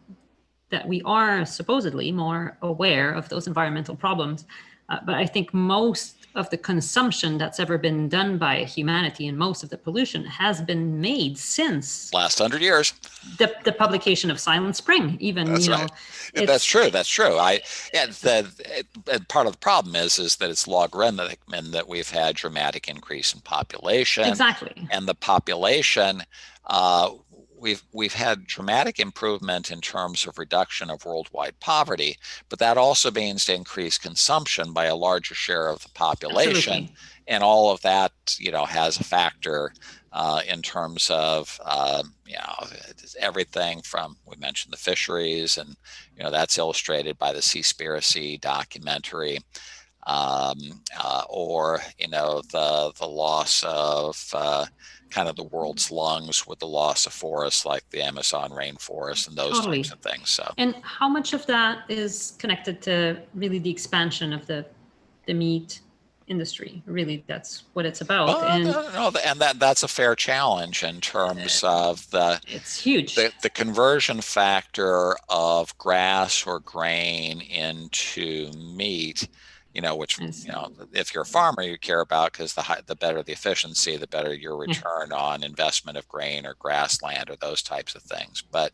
that we are supposedly more aware of those environmental problems. But I think most of the consumption that's ever been done by humanity and most of the pollution has been made since last 100 years. the publication of Silent Spring. Even, That's right. That's it's true. That's true. Part of the problem is that it's logarithmic, and that we've had dramatic increase in population, exactly. and the population, uh, we've had dramatic improvement in terms of reduction of worldwide poverty, but that also means to increase consumption by a larger share of the population, Absolutely. and all of that, has a factor in terms of, everything from, we mentioned the fisheries, and that's illustrated by the Seaspiracy documentary, or the loss of kind of the world's lungs with the loss of forests like the Amazon rainforest and those types Totally. of things. So, And how much of that is connected to really the expansion of the meat industry? Really, that's what it's about. well, And no, and that's a fair challenge in terms of the it's huge. the, the conversion factor of grass or grain into meat which, I see. if you're a farmer, you care about, because the better the efficiency, the better your Yeah, return on investment of grain or grassland or those types of things. But,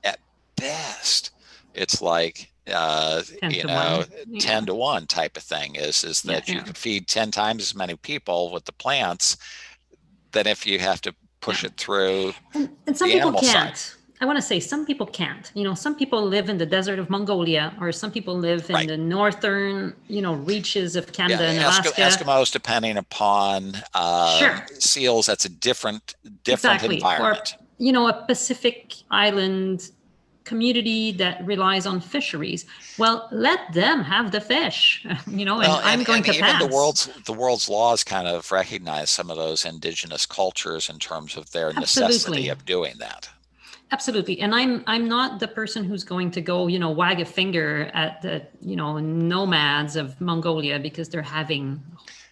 at best, it's like, 10 to 1. Yeah, 10 to 1 type of thing is yeah, that you yeah, could feed 10 times as many people with the plants than if you have to yeah. push it through And some the people animal side. can't. I want to say some people can't. Some people live in the desert of Mongolia, or some people live in Right. the northern, reaches of Yeah, Canada and Alaska. Eskimos, depending upon Sure, seals, that's a different exactly. Or, environment. a Pacific Island community that relies on fisheries. Well, let them have the fish, and Well, I'm going and to even pass. the world's laws kind of recognize some of those indigenous cultures in terms of their necessity Absolutely. of doing that. Absolutely. And I'm not the person who's going to go, wag a finger at the, nomads of Mongolia because they're having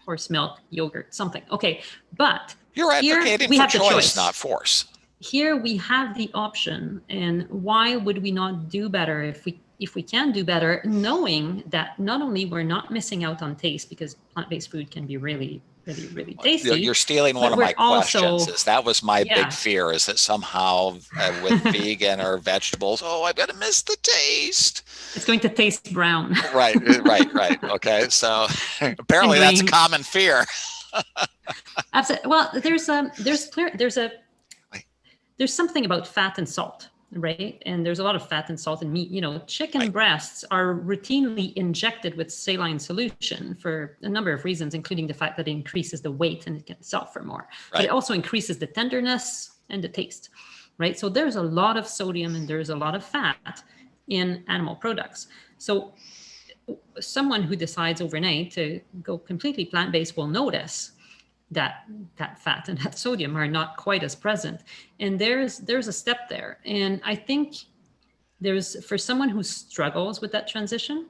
horse milk, yogurt, something. Okay. But You're here advocating we for have the choice, not choice. force. Here we have the option. And why would we not do better if we can do better, knowing that not only we're not missing out on taste, because plant-based food can be really, really, really You're tasty, stealing one but of my we're questions. also, Is that was my big yeah, fear, is that somehow with vegan or vegetables, oh, I'm gonna miss the taste. it's going to taste brown Right, right. Okay, so and apparently that's a green. common fear. Absolutely. Well, there's something about fat and salt, right? And there's a lot of fat and salt in meat. Chicken Right, breasts are routinely injected with saline solution for a number of reasons, including the fact that it increases the weight and it can sell for more. But it right. also increases the tenderness and the taste, right? So there's a lot of sodium and there's a lot of fat in animal products. So someone who decides overnight to go completely plant-based will notice that fat and that sodium are not quite as present, and there's a step there. And I think there's, for someone who struggles with that transition,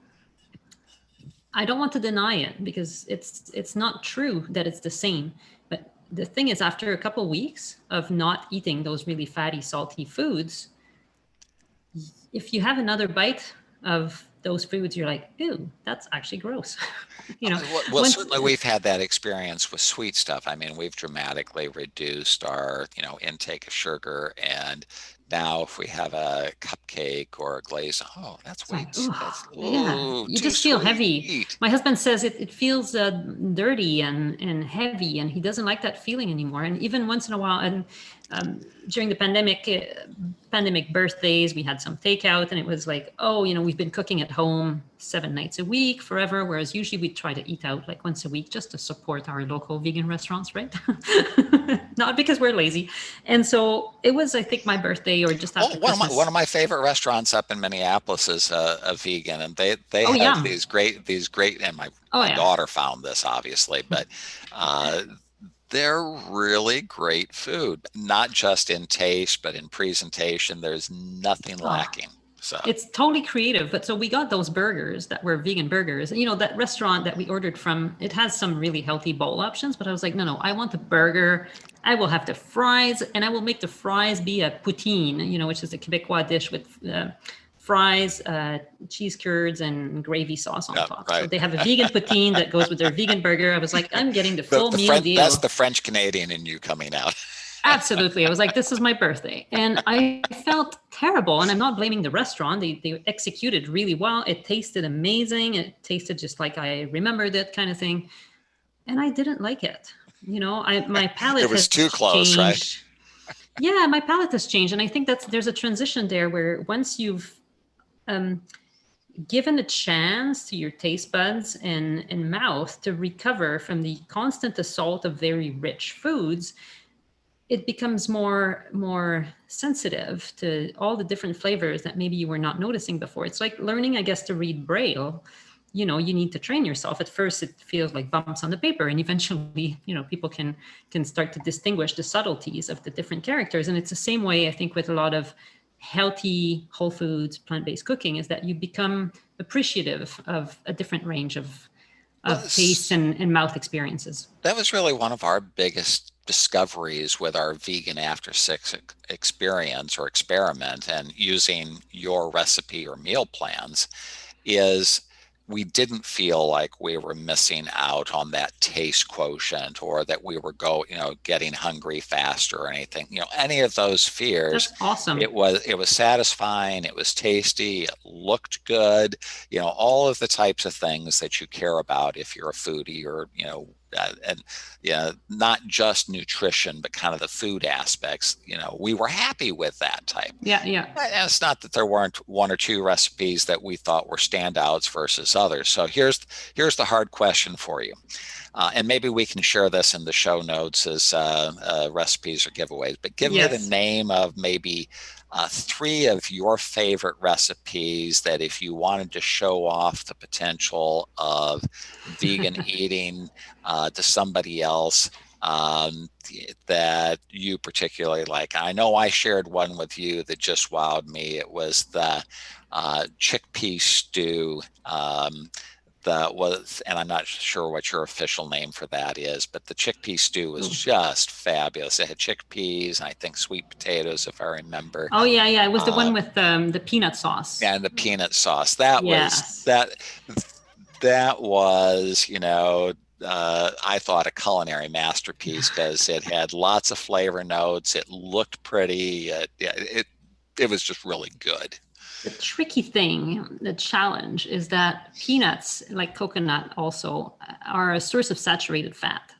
I don't want to deny it because it's not true that it's the same. But the thing is, after a couple weeks of not eating those really fatty, salty foods, if you have another bite of those foods, you're like, ew, that's actually gross. Well, Once, certainly we've had that experience with sweet stuff. I mean, we've dramatically reduced our, intake of sugar, and now if we have a cupcake or a glaze, oh, that's it's like, way, that's, oh, yeah, oh, you too just feel heavy. sweet. My husband says it feels dirty and heavy, and he doesn't like that feeling anymore. And even once in a while, and during the pandemic birthdays, we had some takeout, and it was like, oh, we've been cooking at home 7 nights a week forever, whereas usually we try to eat out like once a week just to support our local vegan restaurants, right? Not because we're lazy. And so it was, I think, my birthday or just Oh, after one of Christmas. my favorite restaurants up in Minneapolis is a vegan, and they Oh, have yum. these great, and Oh, my yeah. daughter found this obviously, but uh, they're really great food, not just in taste, but in presentation. There's nothing Oh, lacking. So, it's totally creative. But so we got those burgers that were vegan burgers. That restaurant that we ordered from, it has some really healthy bowl options, but I was like, no, I want the burger. I will have the fries, and I will make the fries be a poutine, which is a Quebecois dish with fries, cheese curds, and gravy sauce on yeah, top. So right. they have a vegan poutine that goes with their vegan burger. I was like, I'm getting the full The meal French, that's deal. the French Canadian in you coming out. Absolutely. I was like, this is my birthday. And I felt terrible. And I'm not blaming the restaurant. They executed really well. It tasted amazing. It tasted just like I remembered it, kind of thing. And I didn't like it. My It palate was has too close, right? changed. Yeah, my palate has changed. And I think there's a transition there where once you've um, given a chance to your taste buds and mouth to recover from the constant assault of very rich foods, it becomes more sensitive to all the different flavors that maybe you were not noticing before. It's like learning, I guess, to read Braille. You need to train yourself. At first, it feels like bumps on the paper, and eventually, people can start to distinguish the subtleties of the different characters. And it's the same way, I think, with a lot of healthy, whole foods, plant-based cooking, is that you become appreciative of a different range Well, of tastes and mouth experiences. that was really one of our biggest discoveries with our vegan after six experience or experiment, and using your recipe or meal plans, is we didn't feel like we were missing out on that taste quotient, or that we were getting hungry faster or anything. Any of those fears. That's awesome. It was satisfying. It was tasty. It looked good. All of the types of things that you care about if you're a foodie, or and not just nutrition, but kind of the food aspects. We were happy with that type. Yeah, yeah. And it's not that there weren't one or two recipes that we thought were standouts versus others. So here's the hard question for you. And maybe we can share this in the show notes as recipes or giveaways, but give me the name of maybe 3 of your favorite recipes that, if you wanted to show off the potential of vegan eating to somebody else, that you particularly like. I know I shared one with you that just wowed me. It was the chickpea stew. That was, and I'm not sure what your official name for that is, but the chickpea stew was just fabulous. It had chickpeas and I think sweet potatoes, if I remember. Oh yeah, yeah. It was the one with the peanut sauce. And the peanut sauce. That was that was, I thought, a culinary masterpiece, because it had lots of flavor notes. It looked pretty. It was just really good. The tricky thing, the challenge, is that peanuts, like coconut also, are a source of saturated fat.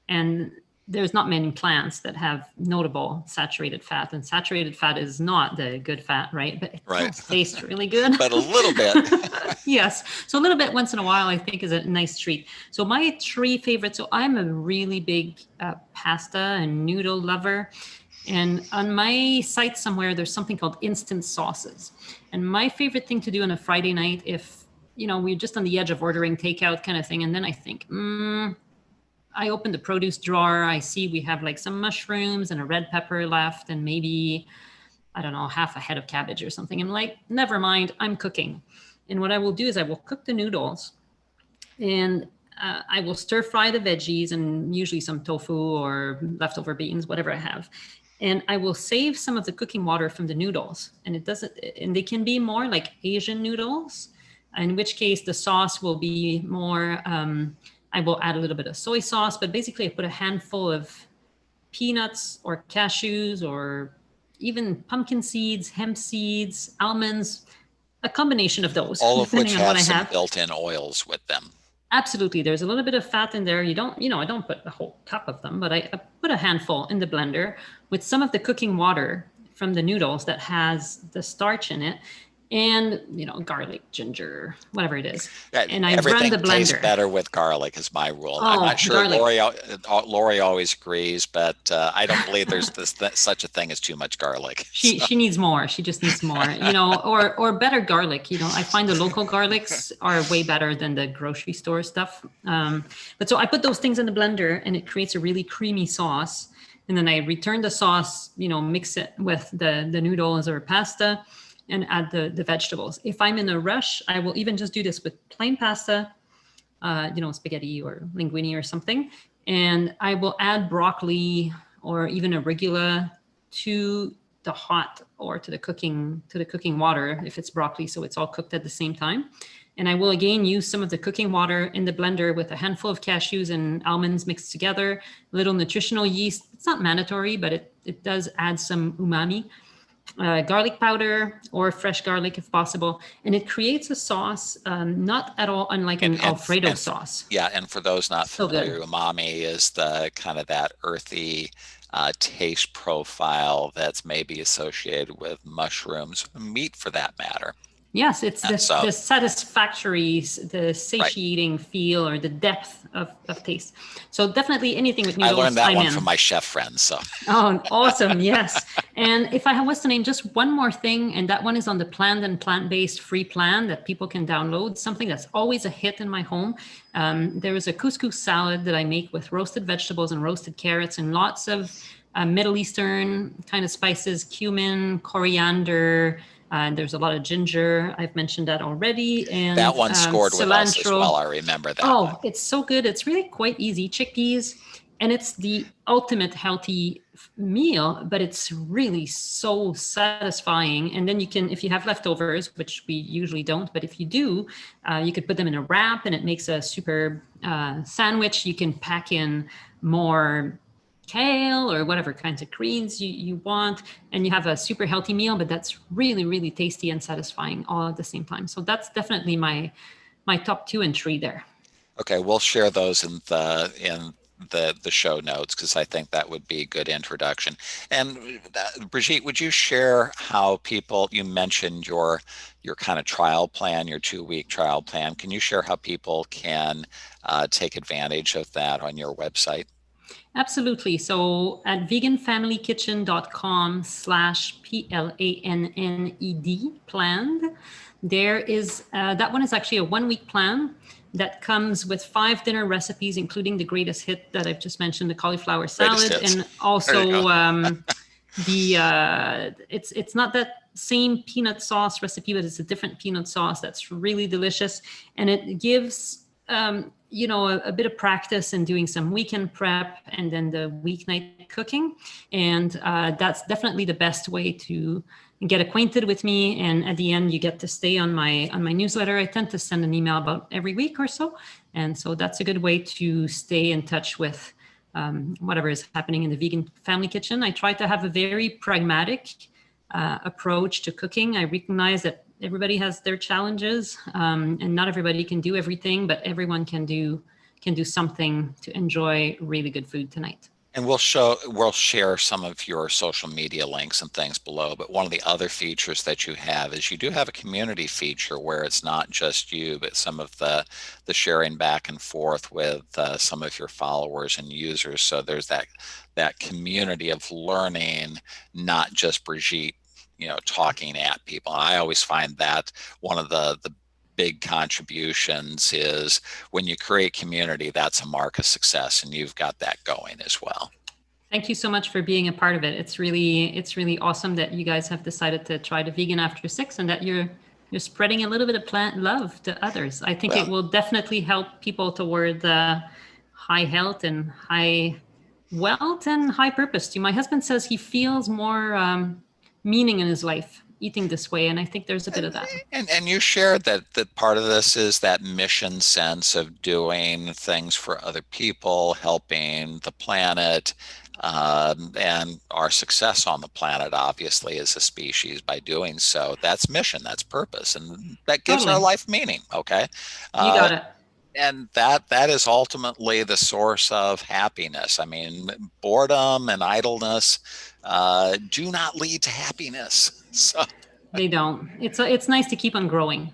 And there's not many plants that have notable saturated fat. And saturated fat is not the good fat, right? But it does taste really good. But a little bit. Yes. So a little bit once in a while, I think, is a nice treat. So my 3 favorites, so I'm a really big pasta and noodle lover. And on my site somewhere, there's something called instant sauces. And my favorite thing to do on a Friday night, if, we're just on the edge of ordering takeout kind of thing, and then I think, I open the produce drawer, I see we have like some mushrooms and a red pepper left, and maybe, I don't know, half a head of cabbage or something. I'm like, never mind, I'm cooking. And what I will do is I will cook the noodles, and I will stir fry the veggies and usually some tofu or leftover beans, whatever I have. And I will save some of the cooking water from the noodles. And they can be more like Asian noodles, in which case the sauce will be more, I will add a little bit of soy sauce, but basically I put a handful of peanuts or cashews or even pumpkin seeds, hemp seeds, almonds, a combination of those. All of which have some built-in oils with them. Absolutely. There's a little bit of fat in there. I don't put a whole cup of them, but I put a handful in the blender with some of the cooking water from the noodles that has the starch in it, and, garlic, ginger, whatever it is. And I run the blender. Everything tastes better with garlic is my rule. I'm not sure Lori always agrees, but I don't believe there's such a thing as too much garlic. She needs more. She just needs more, or better garlic. I find the local garlics are way better than the grocery store stuff. But so I put those things in the blender, and it creates a really creamy sauce. And then I return the sauce, mix it with the noodles or pasta, and add the vegetables. If I'm in a rush, I will even just do this with plain pasta, spaghetti or linguine or something. And I will add broccoli or even arugula to the hot or to the cooking water if it's broccoli, so it's all cooked at the same time. And I will again use some of the cooking water in the blender with a handful of cashews and almonds mixed together, a little nutritional yeast. It's not mandatory, but it does add some umami. Garlic powder or fresh garlic if possible, and it creates a sauce not at all unlike an Alfredo sauce. Yeah, and for those not familiar, umami is the kind of that earthy taste profile that's maybe associated with mushrooms, meat for that matter. Yes, it's the satisfactory, the satiating feel, or the depth of taste. So definitely anything with noodles. I learned that one from my chef friends. So. Oh, awesome! Yes, and if I was to name just one more thing, and that one is on the Planned and Plant-Based free plan that people can download. Something that's always a hit in my home. There is a couscous salad that I make with roasted vegetables and roasted carrots and lots of Middle Eastern kind of spices, cumin, coriander. There's a lot of ginger. I've mentioned that already. And that one scored with us as well. I remember that. Oh, it's so good. It's really quite easy. Chickpeas and it's the ultimate healthy meal, but it's really so satisfying. And then you can, if you have leftovers, which we usually don't, but if you do, you could put them in a wrap and it makes a super sandwich. You can pack in more kale or whatever kinds of greens you want, and you have a super healthy meal, but that's really, really tasty and satisfying all at the same time. So that's definitely my top 2 and 3 there. Okay, we'll share those in the show notes because I think that would be a good introduction. And Brigitte, would you share how people, you mentioned your kind of trial plan, your 2-week trial plan. Can you share how people can take advantage of that on your website? Absolutely. So at veganfamilykitchen.com/PLANNED planned, there is that one is actually a 1-week plan that comes with 5 dinner recipes, including the greatest hit that I've just mentioned, the cauliflower Greatest salad, hits. and There you go. also the it's not that same peanut sauce recipe, but it's a different peanut sauce that's really delicious, and it gives a bit of practice in doing some weekend prep and then the weeknight cooking, and that's definitely the best way to get acquainted with me. And at the end, you get to stay on my newsletter. I tend to send an email about every week or so, and so that's a good way to stay in touch with whatever is happening in the vegan family kitchen. I try to have a very pragmatic approach to cooking. I recognize that everybody has their challenges, and not everybody can do everything, but everyone can do something to enjoy really good food tonight. And we'll share some of your social media links and things below. But one of the other features that you have is you do have a community feature where it's not just you, but some of the sharing back and forth with some of your followers and users. So there's that community of learning, not just Brigitte, talking at people. And I always find that one of the big contributions is when you create community, that's a mark of success, and you've got that going as well. Thank you so much for being a part of it. It's really awesome that you guys have decided to try the vegan after 6, and that you're spreading a little bit of plant love to others. I think Well, it will definitely help people toward high health and high wealth and high purpose too. My husband says he feels more meaning in his life eating this way, and I think there's a bit of that. and you shared that part of this is that mission sense of doing things for other people, helping the planet, and our success on the planet, obviously, as a species by doing so. That's mission, that's purpose, and that gives our Totally. life meaning. Okay. You Uh, got it. and that is ultimately the source of happiness. I mean, boredom and idleness do not lead to happiness. So, They don't. It's nice to keep on growing.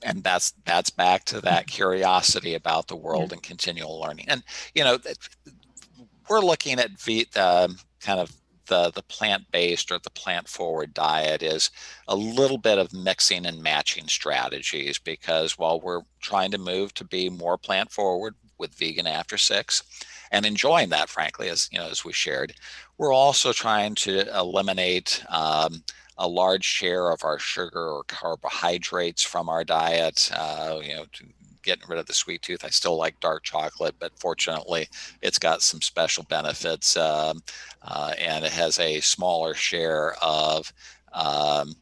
and that's back to that curiosity about the Yeah. world and continual learning. And you know, we're looking at kind of the plant-based or the plant-forward diet is a little bit of mixing and matching strategies, because while we're trying to move to be more plant-forward with vegan after 6 and enjoying that, frankly, as we shared, we're also trying to eliminate a large share of our sugar or carbohydrates from our diet. Getting rid of the sweet tooth. I still like dark chocolate, but fortunately, it's got some special benefits, and it has a smaller share of um,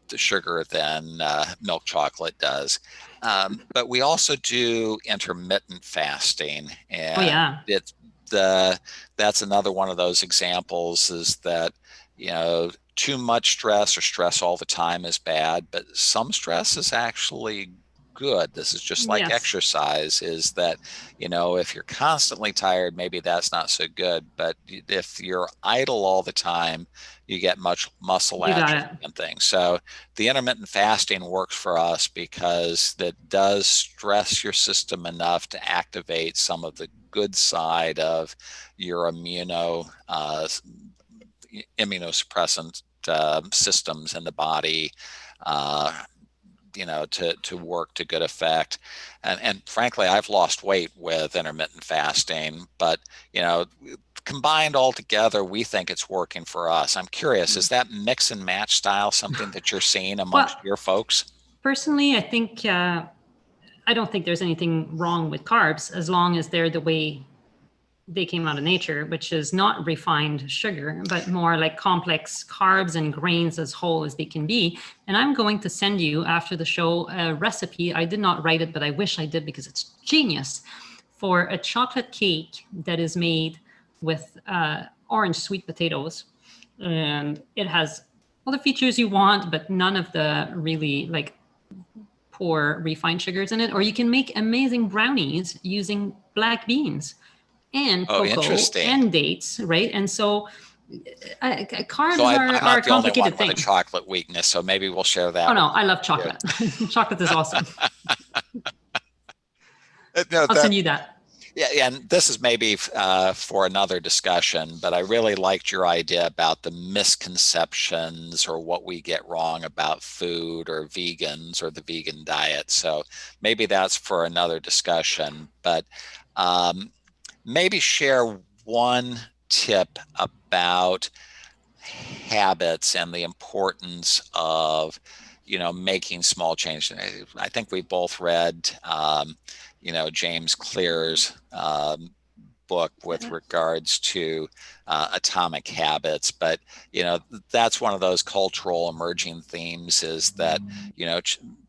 the sugar than milk chocolate does. But we also do intermittent fasting, Oh and yeah. it's the that's another one of those examples is that too much stress or stress all the time is bad, but some stress is actually good. This is just like Yes. exercise, is that if you're constantly tired, maybe that's not so good, but if you're idle all the time, you get much muscle You got atrophy it. and things. So the intermittent fasting works for us because that does stress your system enough to activate some of the good side of your immunosuppressant systems in the body, uh, to work to good effect. And frankly, I've lost weight with intermittent fasting, but combined all together, we think it's working for us. I'm curious, is that mix and match style something that you're seeing amongst Well, your folks? personally, I think I don't think there's anything wrong with carbs as long as they're the way they came out of nature, which is not refined sugar, but more like complex carbs and grains as whole as they can be. And I'm going to send you after the show a recipe. I did not write it, but I wish I did because it's genius, for a chocolate cake that is made with orange sweet potatoes. And it has all the features you want, but none of the really like poor refined sugars in it. Or you can make amazing brownies using black beans and Oh, cocoa interesting. and dates, right? And so So carbs I'm are not a the only one complicated with a thing. chocolate weakness, so maybe we'll share Oh that no, with I love you. chocolate. Chocolate is awesome. No, I'll that send you that. yeah, and this is maybe for another discussion, but I really liked your idea about the misconceptions or what we get wrong about food or vegans or the vegan diet. So maybe that's for another discussion, but um, maybe share one tip about habits and the importance of making small changes. I think we both read James Clear's book with regards to atomic habits, but that's one of those cultural emerging themes, is that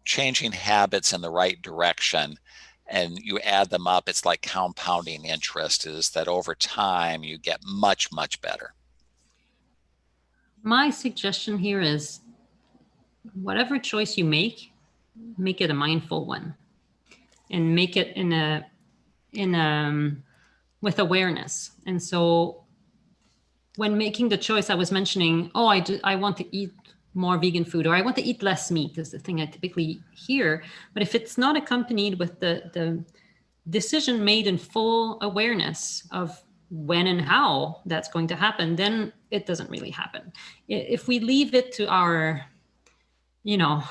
changing habits in the right direction, and you add them up, it's like compounding interest, is that over time you get much, much better. My suggestion here is whatever choice you make it a mindful one, and make it in with awareness. And so when making the choice, I was mentioning, oh, I want to eat more vegan food, or I want to eat less meat, is the thing I typically hear. But if it's not accompanied with the decision made in full awareness of when and how that's going to happen, then it doesn't really happen. If we leave it to our, you know,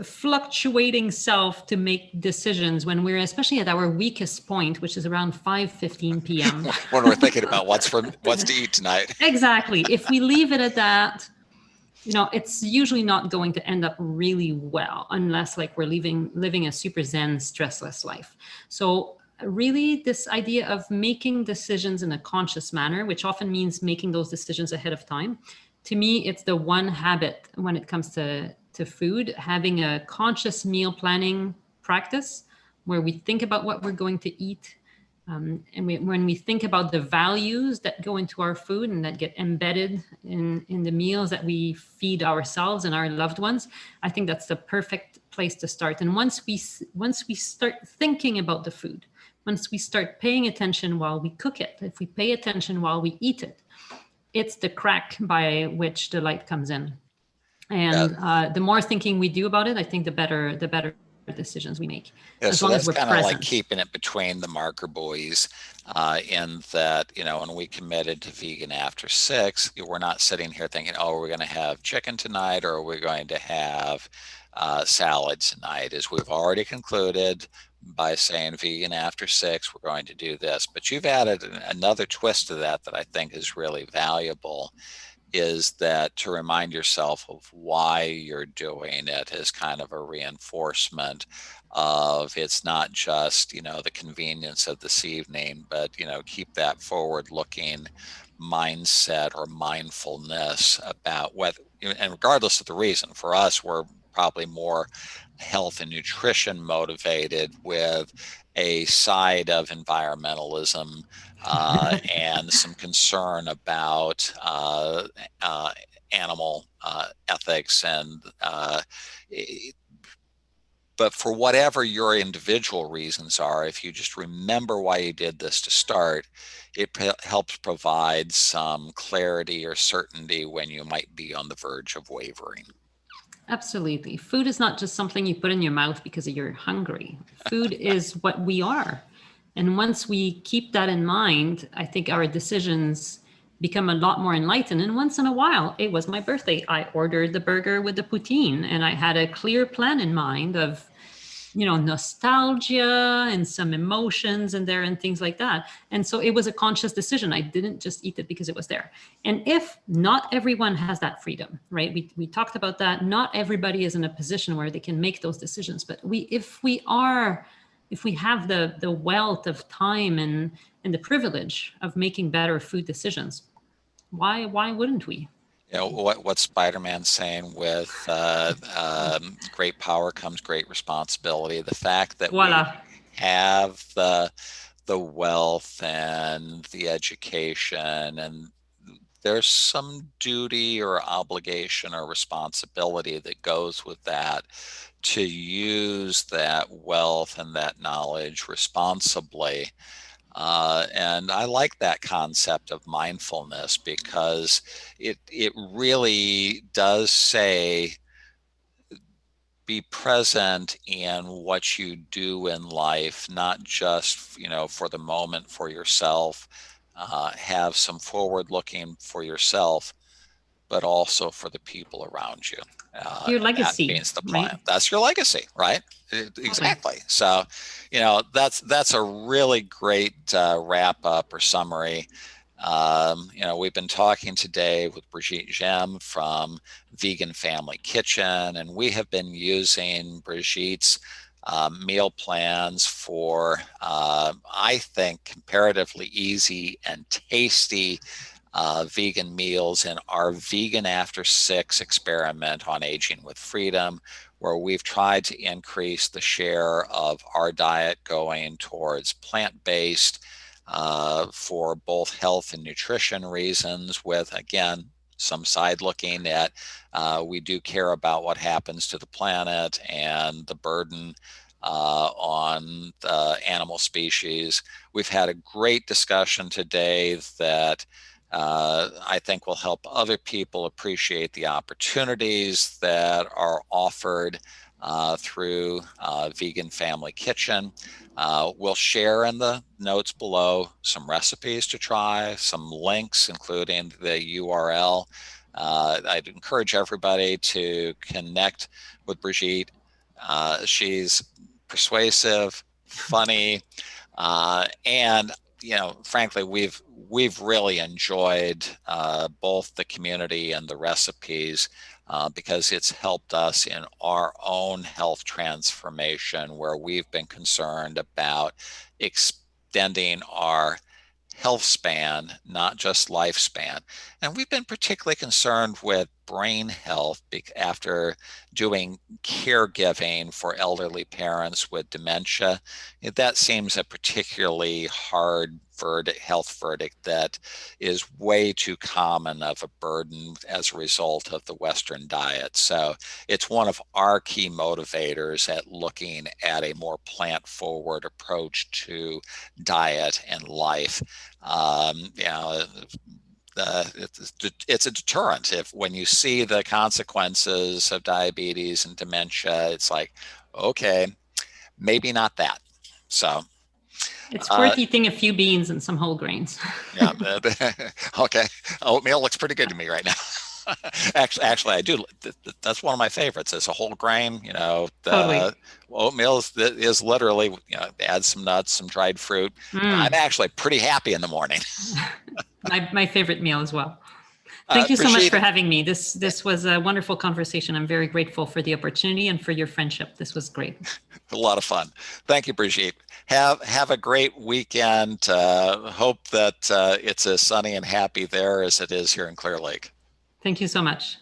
fluctuating self to make decisions when we're especially at our weakest point, which is around 5:15 p.m. When we're thinking about what's to eat tonight. Exactly. If we leave it at that, it's usually not going to end up really well, unless like we're living a super zen, stressless life. So really this idea of making decisions in a conscious manner, which often means making those decisions ahead of time, to me it's the one habit when it comes to food, having a conscious meal planning practice where we think about what we're going to eat, and when we think about the values that go into our food and that get embedded in the meals that we feed ourselves and our loved ones, I think that's the perfect place to start. And once we start thinking about the food, once we start paying attention while we cook it, if we pay attention while we eat it, it's the crack by which the light comes in. Yeah, And the more thinking we do about it, I think the better decisions we make, yeah, as so long as that's we're kind of like present. keeping it between the marker buoys, in that, when we committed to vegan after 6, we're not sitting here thinking, oh, we're going to have chicken tonight, or we're going to have salad tonight. As we've already concluded by saying vegan after 6, we're going to do this. But you've added another twist to that I think is really valuable, is that to remind yourself of why you're doing it as kind of a reinforcement of, it's not just, the convenience of this evening, but, keep that forward looking mindset or mindfulness about what, and regardless of the reason. For us, we're probably more health and nutrition motivated, with a side of environmentalism and some concern about uh, animal ethics. And but for whatever your individual reasons are, if you just remember why you did this to start, it helps provide some clarity or certainty when you might be on the verge of wavering. Absolutely. Food is not just something you put in your mouth because you're hungry. Food is what we are. And once we keep that in mind, I think our decisions become a lot more enlightened. And once in a while, it was my birthday. I ordered the burger with the poutine, and I had a clear plan in mind of nostalgia and some emotions in there and things like that. And so it was a conscious decision. I didn't just eat it because it was there. And if not everyone has that freedom, right? We talked about that. Not everybody is in a position where they can make those decisions. But if we are if we have the wealth of time and the privilege of making better food decisions, why wouldn't we? You know what Spider-Man's saying with great power comes great responsibility. The fact that we Voila. have the wealth and the education, and there's some duty or obligation or responsibility that goes with that, to use that wealth and that knowledge responsibly. And I like that concept of mindfulness, because it really does say, be present in what you do in life, not just, for the moment for yourself. Have some forward looking for yourself, but also for the people around you. Your And that legacy, means the right? plan. That's your legacy, right? Totally. Exactly. So, that's a really great wrap up or summary. We've been talking today with Brigitte Gemme from Vegan Family Kitchen, and we have been using Brigitte's meal plans for, I think, comparatively easy and tasty vegan meals in our Vegan After Six experiment on Aging with Freedom, where we've tried to increase the share of our diet going towards plant-based for both health and nutrition reasons, with, again, some side looking at we do care about what happens to the planet and the burden on the animal species. We've had a great discussion today that I think will help other people appreciate the opportunities that are offered through Vegan Family Kitchen. We'll share in the notes below some recipes to try, some links, including the URL. I'd encourage everybody to connect with Brigitte. She's persuasive, funny, and frankly, we've really enjoyed both the community and the recipes, because it's helped us in our own health transformation, where we've been concerned about extending our health span, not just lifespan. And we've been particularly concerned with brain health after doing caregiving for elderly parents with dementia. That seems a particularly hard health verdict that is way too common of a burden as a result of the Western diet. So it's one of our key motivators at looking at a more plant-forward approach to diet and life. You know, it's a deterrent. If when you see the consequences of diabetes and dementia, it's like, okay, maybe not that. So, It's uh, worth eating a few beans and some whole grains. yeah, okay. Oatmeal looks pretty good to me right now. Actually, I do. That's one of my favorites. It's a whole grain. Totally. The oatmeal is literally, add some nuts, some dried fruit. I'm Mm. actually pretty happy in the morning. My favorite meal as well. Thank you so much for Brigitte, having me. This was a wonderful conversation. I'm very grateful for the opportunity and for your friendship. This was great. a lot of fun. Thank you, Brigitte. Have a great weekend. Hope that it's as sunny and happy there as it is here in Clear Lake. Thank you so much.